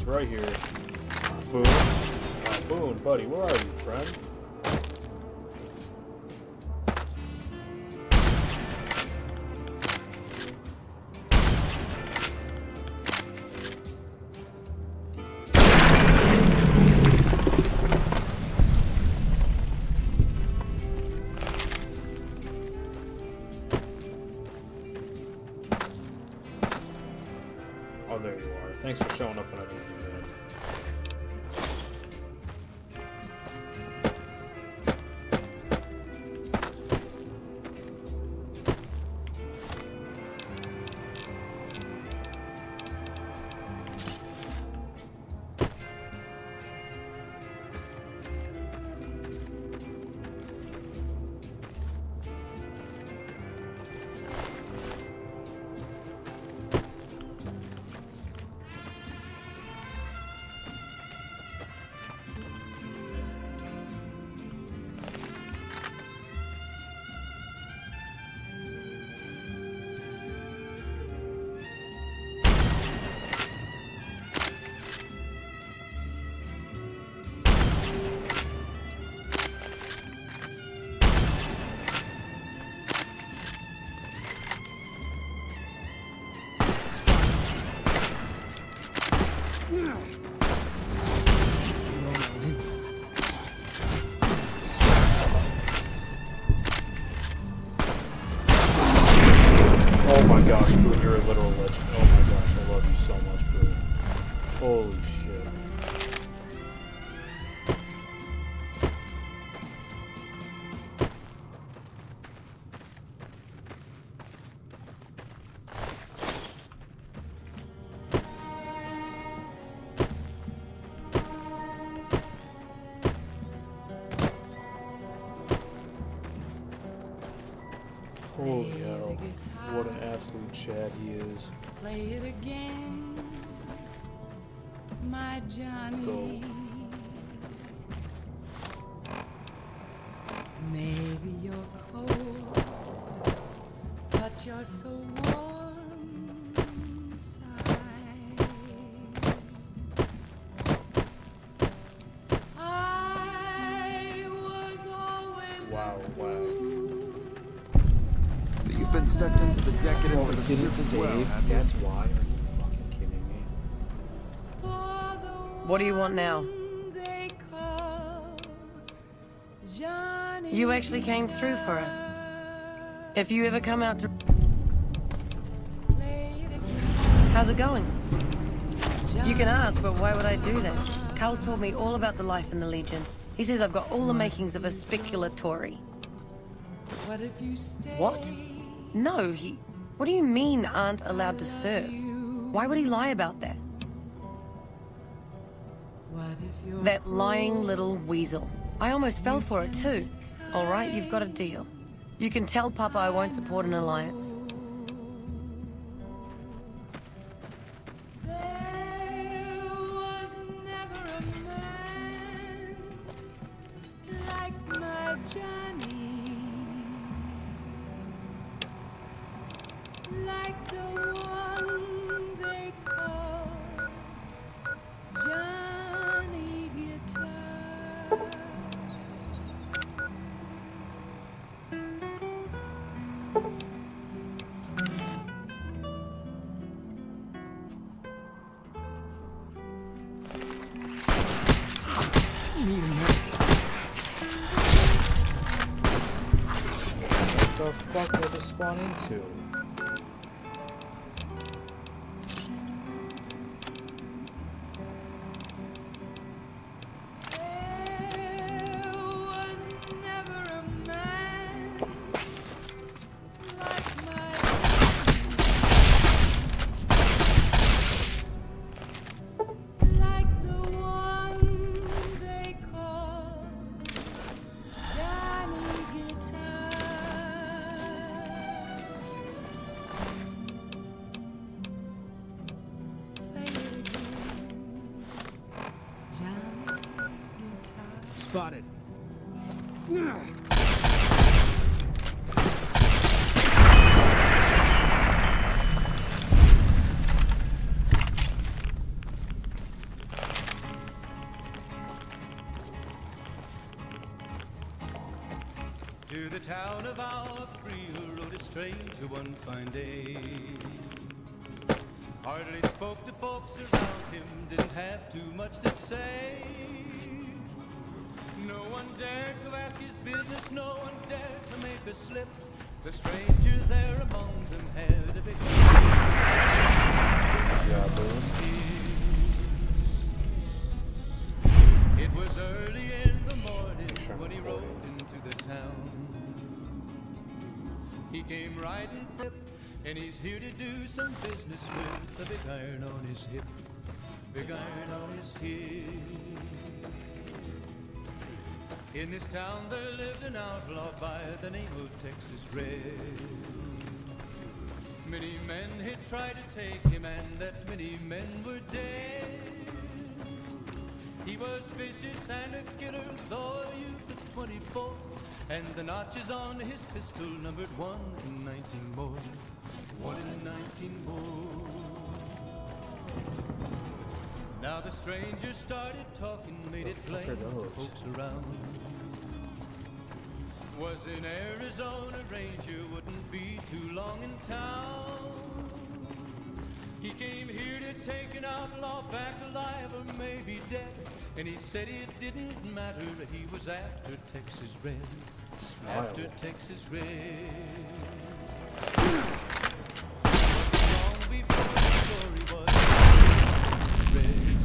Right here. Boone. Boone, buddy, where are you, friend? Oh, there you are. Thanks for showing up when I needed you, man. Oh my gosh, Boone, you're a literal legend. Oh my gosh, I love you so much, Boone. Holy shit. Holy hell. What an absolute Chad he is. Play it again, my Johnny. Go. Maybe you're cold, but you're so warm inside. I was always Wow, wow. So you've been sucked into the decadence Oh, of the it didn't strip as well, save? have you? That's why? Are you fucking kidding me? What do you want now? You actually came through for us. If you ever come out to... How's it going? You can ask, but why would I do that? Carl told me all about the life in the Legion. He says I've got all the makings of a speculatory. What? No, he... What do you mean aren't allowed to serve? Why would he lie about that? That lying little weasel. I almost fell for it too. All right, you've got a deal. You can tell Papa I won't support an alliance. like my Johnny, like the one they call Johnny Guitar. What the fuck did I just spawn into? Like the one they call Johnny Guitar. Play it again, Johnny Guitar. Spotted. To the town of our free who rode a stranger one fine day. Hardly spoke to folks around him, didn't have too much to say. No one dared to ask his business, no one dared to make a slip. The stranger there among them had a big It was early in the morning when he rode into the town. He came riding flip, and he's here to do some business with a big iron on his hip. Big iron on his hip. In this town there lived an outlaw by the name of Texas Red. Many men had tried to take him, and that many men were dead. He was vicious and a killer, though a youth of 24, and the notches on his pistol numbered 1 in 19 more. 1 in 19 more. Now the stranger started talking, made it plain to folks around. Was in Arizona, Ranger wouldn't be too long in town. He came here to take an outlaw back alive or maybe dead. And he said it didn't matter, he was after Texas Red. Smile. After Texas Red. Long before the story was red.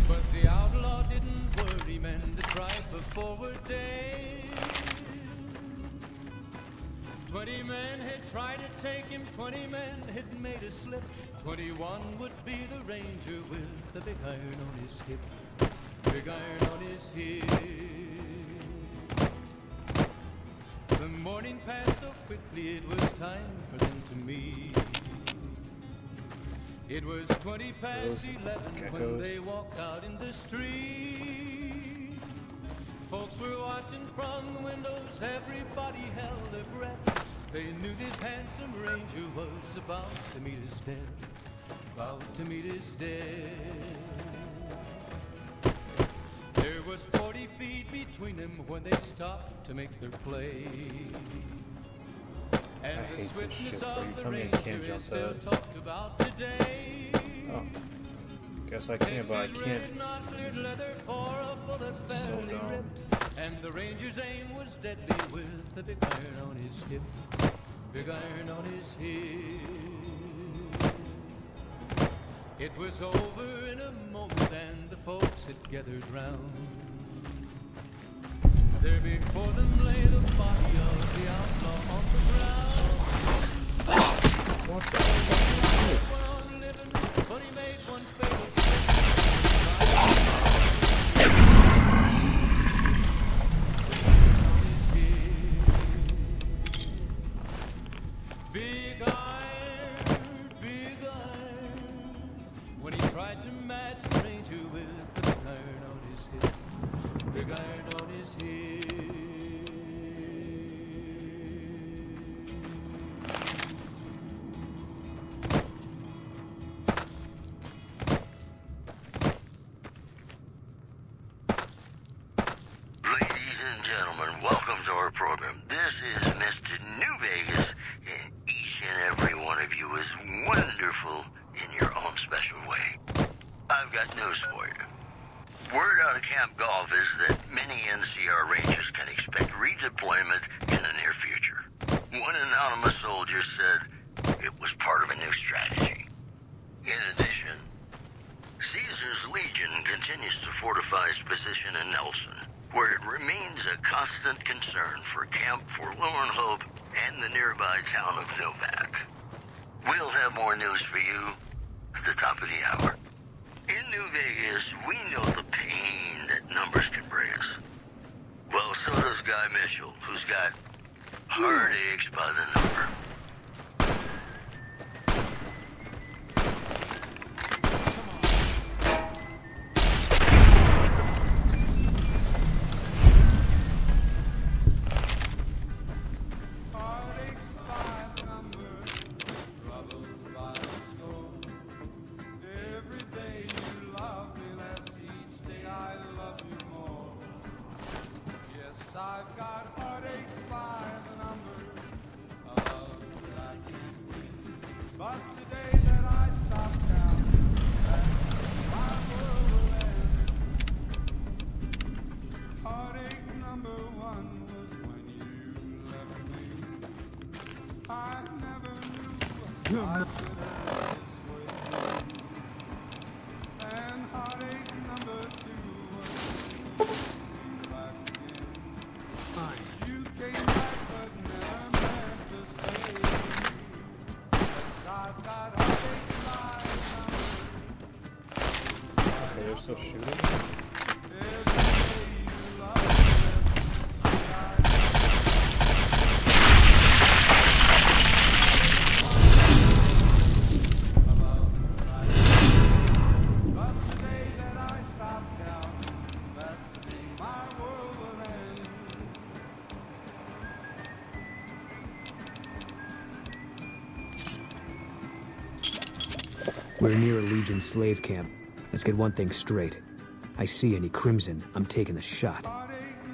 But the outlaw didn't worry, men that tried before were dead. 20 men had tried to take him, 20 men had made a slip. 21 would be the ranger with the big iron on his hip. Big iron on his hip. The morning passed so quickly, it was time for them to meet. It was 20 past 11 when they walked out in the street. Folks were watching from the windows, everybody held their breath. They knew this handsome ranger was about to meet his death. About to meet his death. There was 40 feet between them when they stopped to make their play. And the swiftness of the ranger is still talked about today. Oh. Guess I can, but I can't. So dumb. And the ranger's aim was deadly with the big iron on his hip. Big iron on his hip. It was over in a moment and the folks had gathered round. There before them lay the body of the outlaw on the ground. What the fuck? But he made one fatal big iron, when he tried to match the ranger with the big iron on his hip, big iron on his hip. Ladies and gentlemen, welcome to our program. This is Mr. New Vegas, and each and every one of you is wonderful in your own special way. I've got news for you. Word out of Camp Golf is that many NCR Rangers can expect redeployment in the near future. One anonymous soldier said it was part of a new strategy. In addition, Caesar's Legion continues to fortify its position in Nelson, where it remains a constant concern for Camp Forlorn Hope and the nearby town of Novak. We'll have more news for you at the top of the hour. In New Vegas, we know the pain that numbers can bring us. Well, so does Guy Mitchell, who's got heartaches by the number. I've got heartaches by the number of that I can't win. But the day that I stop counting, that's my world will end. Heartache number one was when you left me. I never knew I could have this way. And heartache number two was when you came back again. You came back but never meant to stay. Yes, I've got heartache by the number. Okay, they're still shooting? We're near a Legion slave camp. Let's get one thing straight. I see any crimson, I'm taking a shot.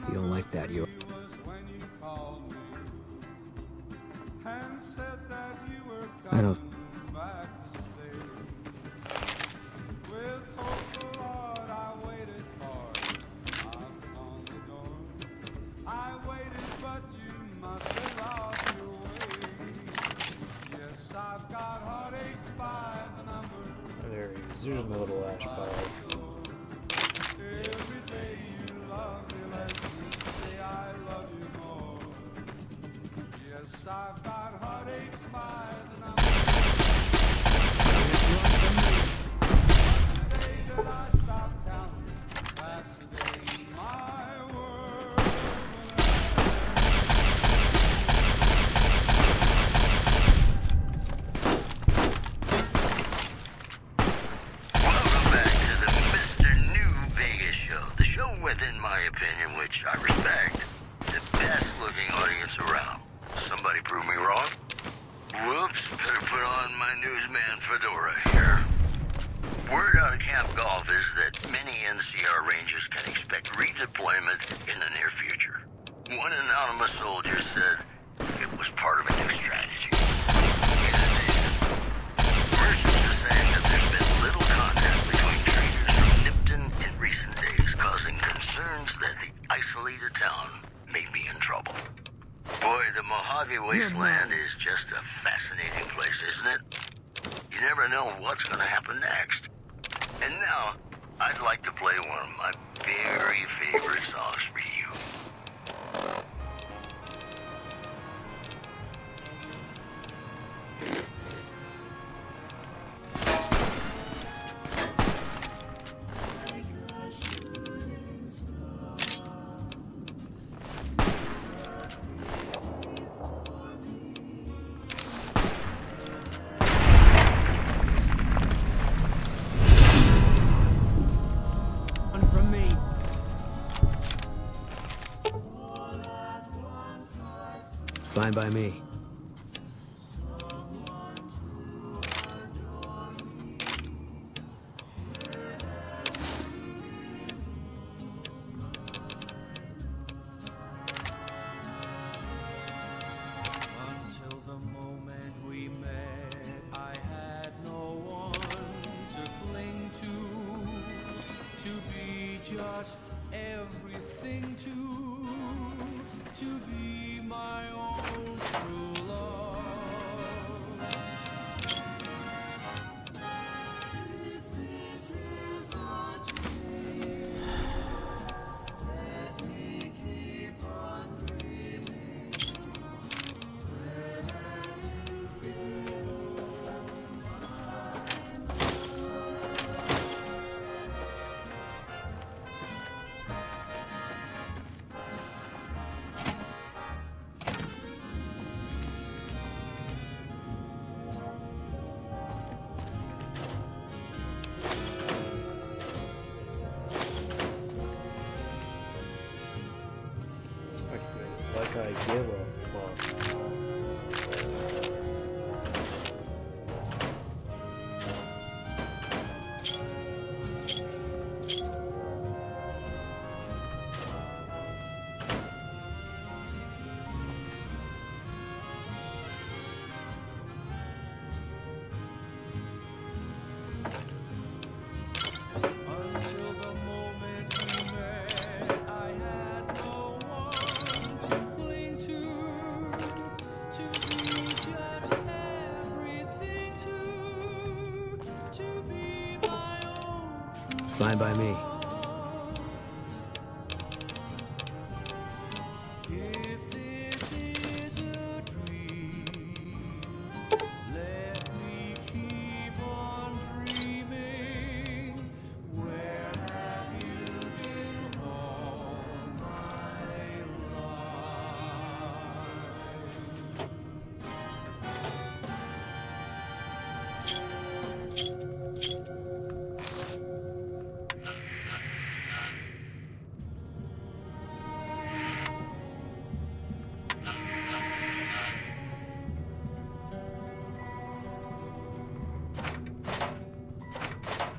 You don't like that, you're... I don't... There's my little ash pile. I've got heartaches by the number. The day that I stopped counting, that's the day my world Welcome back to the Mr. New Vegas show. The show with, in my opinion, which I respect, the best looking audience around. Somebody prove me wrong? Whoops, better put on my newsman fedora here. Word out of Camp Golf is that many NCR Rangers can expect redeployment in the near future. One anonymous soldier said it was part of a new strategy. In addition, versions are saying that there's been little contact between traders from Nipton in recent days, causing concerns that the isolated town may be in trouble. Boy, the Mojave Wasteland is just a fascinating place, isn't it? You never know what's going to happen next. And now, I'd like to play one of my very favorite songs for you. One from me. Fine by me. Until the moment we met, I had no one to cling to be just everything to be my own true love. If this is a dream, let me keep on dreaming. Like I give a fuck. Until the moment we met, I had no one to cling to be just everything to be my own Fine by me. If this is a dream, let me keep on dreaming. Where have you been all my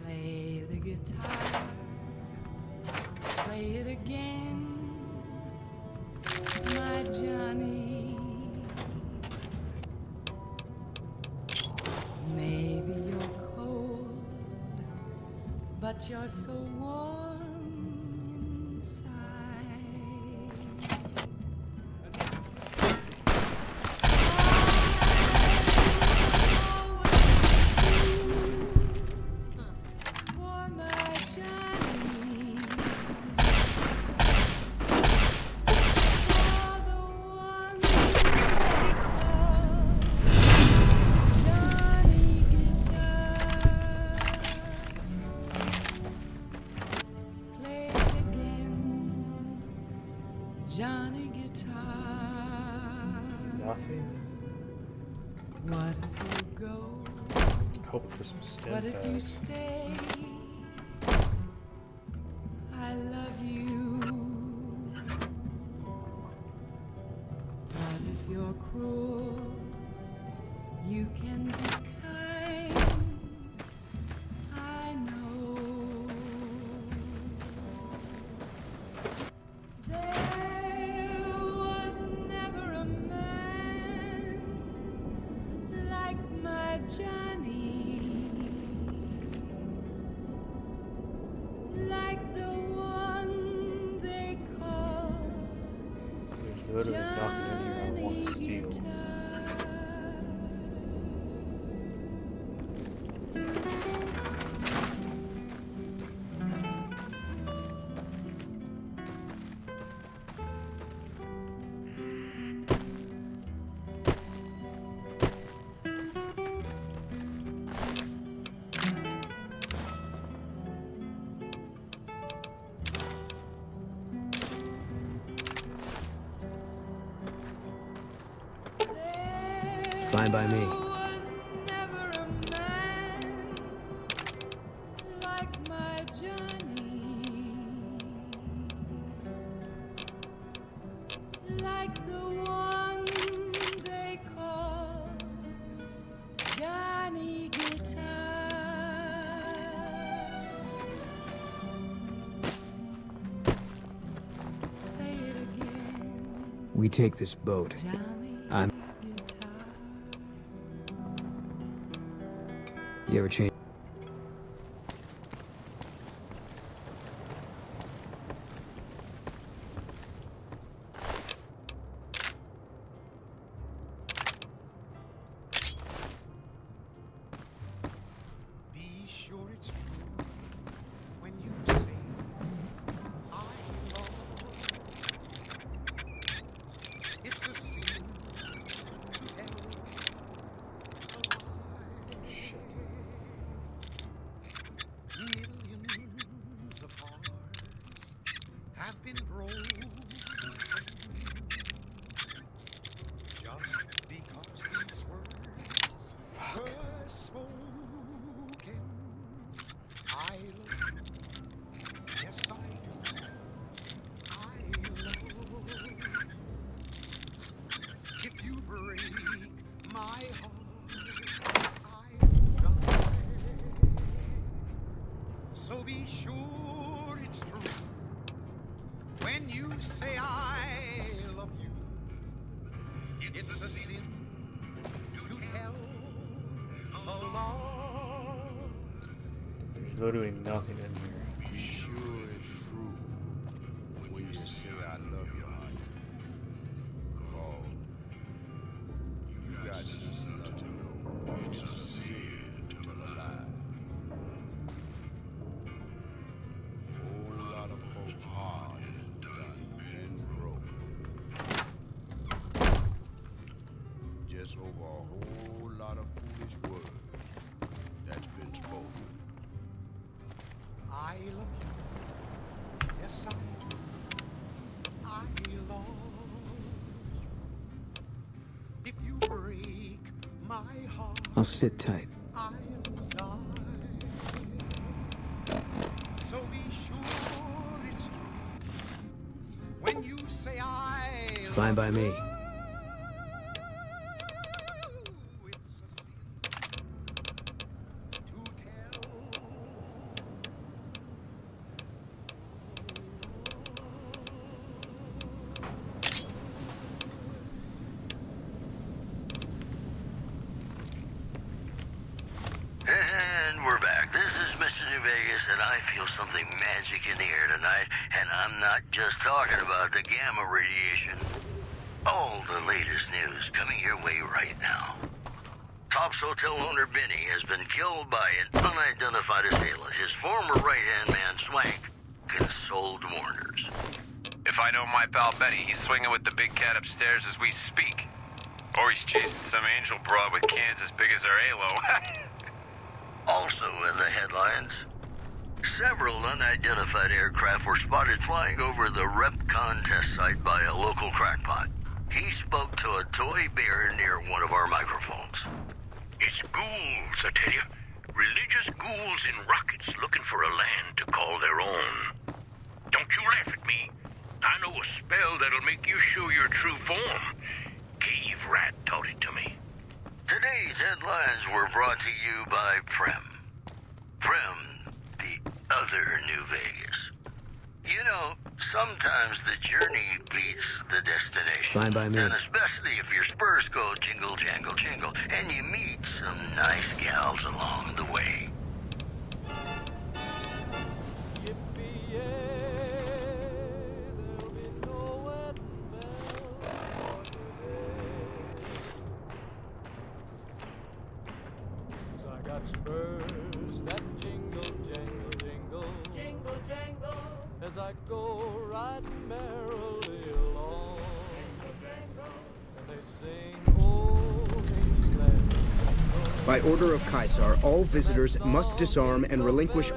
Play the guitar, play it again, my Johnny. Maybe you're cold, but you're so warm inside. Nothing. What if you go? Hoping for some stim What if you packs. stay? I love you. What if you're cruel? You can be kind. I know. There was never a man like my Johnny, like the one they call There's literally nothing in here I want to steal. Fine by me. like my Johnny, like the one they call Johnny Guitar. Play it again, We take this boat. I'm... You ever change? Be sure it's true when you say I love. It's a sin to tell millions of hearts have been broken just because these words were spoken. I love you. Yes, I do. I love you. If you break my heart, I'll die. So be sure it's true when you say I love you. It's a sin to tell a lie. There's literally nothing in here. Be sure it's true when you say I love you, honey. Call. You got sense enough to know it's a sin to tell a lie. Whole lot of folks hard and done and broke. Just over a whole lot of foolish words that's been spoken. I love you. Yes, I do. I love you. If you break my heart, I'll sit tight. I'll die. So be sure it's true when you say I love Fine by me. And we're back. This is Mr. New Vegas, and I feel something magic in the air tonight, and I'm not just talking about the gamma radiation. All the latest news coming your way right now. Top's hotel owner Benny has been killed by an unidentified assailant. His former right-hand man, Swank, consoled mourners. If I know my pal Benny, he's swinging with the big cat upstairs as we speak. Or he's chasing some angel broad with cans as big as our halo. Also in the headlines, Several unidentified aircraft were spotted flying over the REPCON test site by a local crackpot. He spoke to a toy bear near one of our microphones. It's ghouls, I tell you. Religious ghouls in rockets looking for a land to call their own. Don't you laugh at me. I know a spell that'll make you show your true form. Cave Rat taught it to me. Today's headlines were brought to you by Prem. Prem, the other New Vegas. You know, sometimes the journey beats the destination. Fine by me. And especially if your spurs go jingle, jangle, jingle, and you meet some nice gals along the way. I got spurs that jingle, jangle, jingle, jingle, jangle, as I go riding merrily along. And they sing, oh, By order of Caesar, all visitors must disarm and relinquish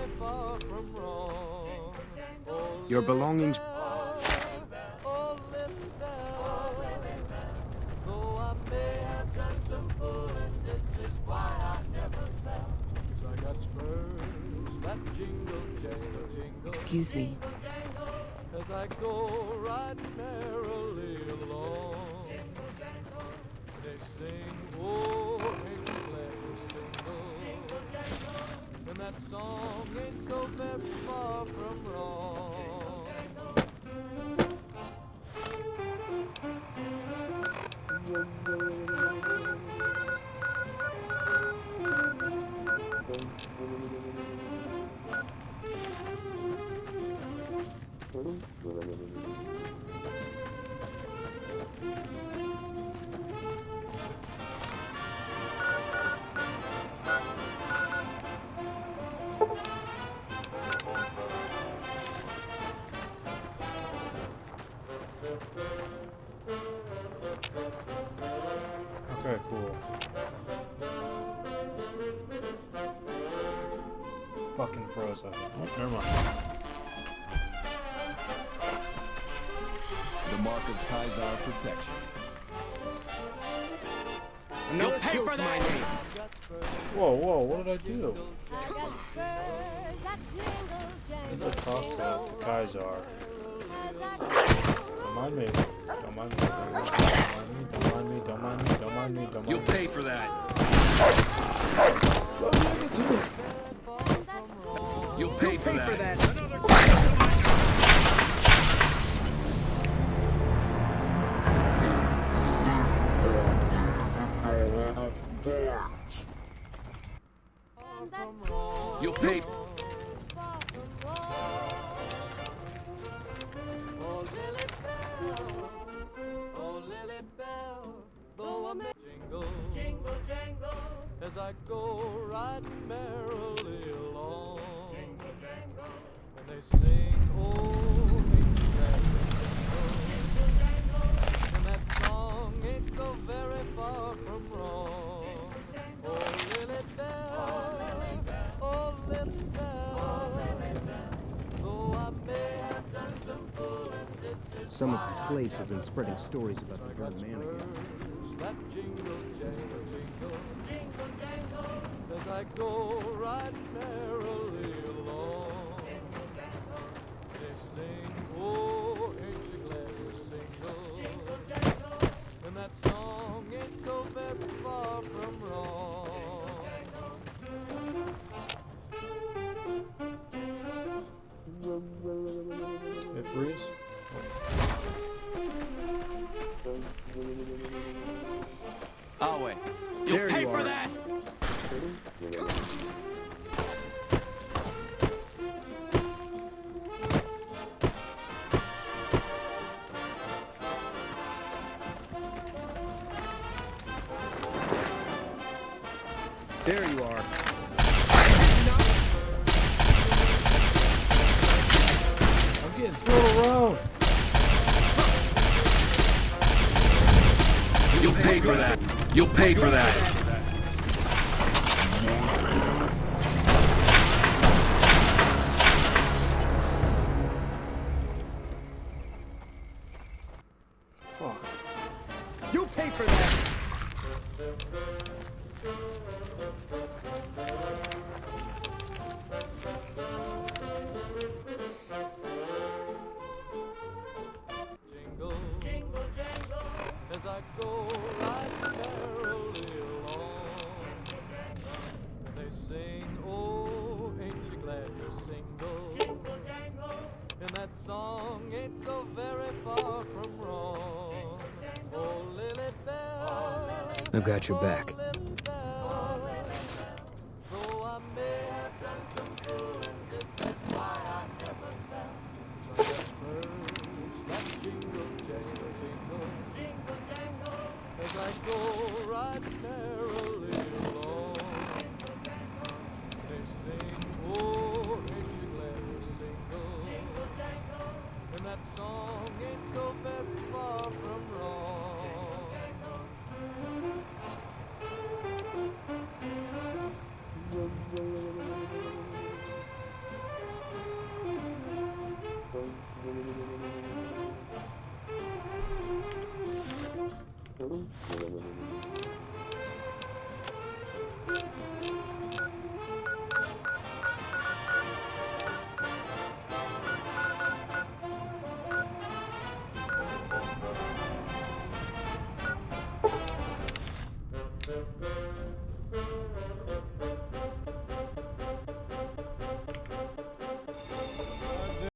your belongings. Excuse me. As I go riding merrily along, they sing, oh, ain't you glad to single? And that song ain't so very far from wrong. Okay, cool. Fucking froze up. Oh, never mind. The mark of Caesar protection. You'll pay for that! Whoa, whoa, what did I do? What did I toss that to Caesar? Don't mind me. Don't mind me. Don't mind me. Don't mind me. Don't mind me. Don't mind me. You'll pay for that. You'll pay for that. You'll pay. Jingle, jingle, jangle, as I go riding merrily along. Jingle, jangle, and they sing, oh, ain't you glad to jingle? And that song ain't so very far from wrong. Oh, Lily Bell, oh, Lily Bell, though I may have done some fooling, Some of the slaves have been spreading stories about the young man again. that jingle, jangle, jingle, jingle, jangle, as I go riding merrily along. They sing, oh, ain't you glad to single? And that song ain't so very far from wrong. It freeze? I'll wait. You'll There pay you for are. that. There you are. I'm getting thrown around. You'll pay for that. You'll pay for that. ain't so very far from wrong. Oh, Lily Bell, I've got your back. though I may have done some fooling, that's why I never left. But at first, that jingle, jangle, jingle, jingle, jangle, as I go right merrily along. They sing, oh, ain't you glad to single? And that song ain't so very far from wrong.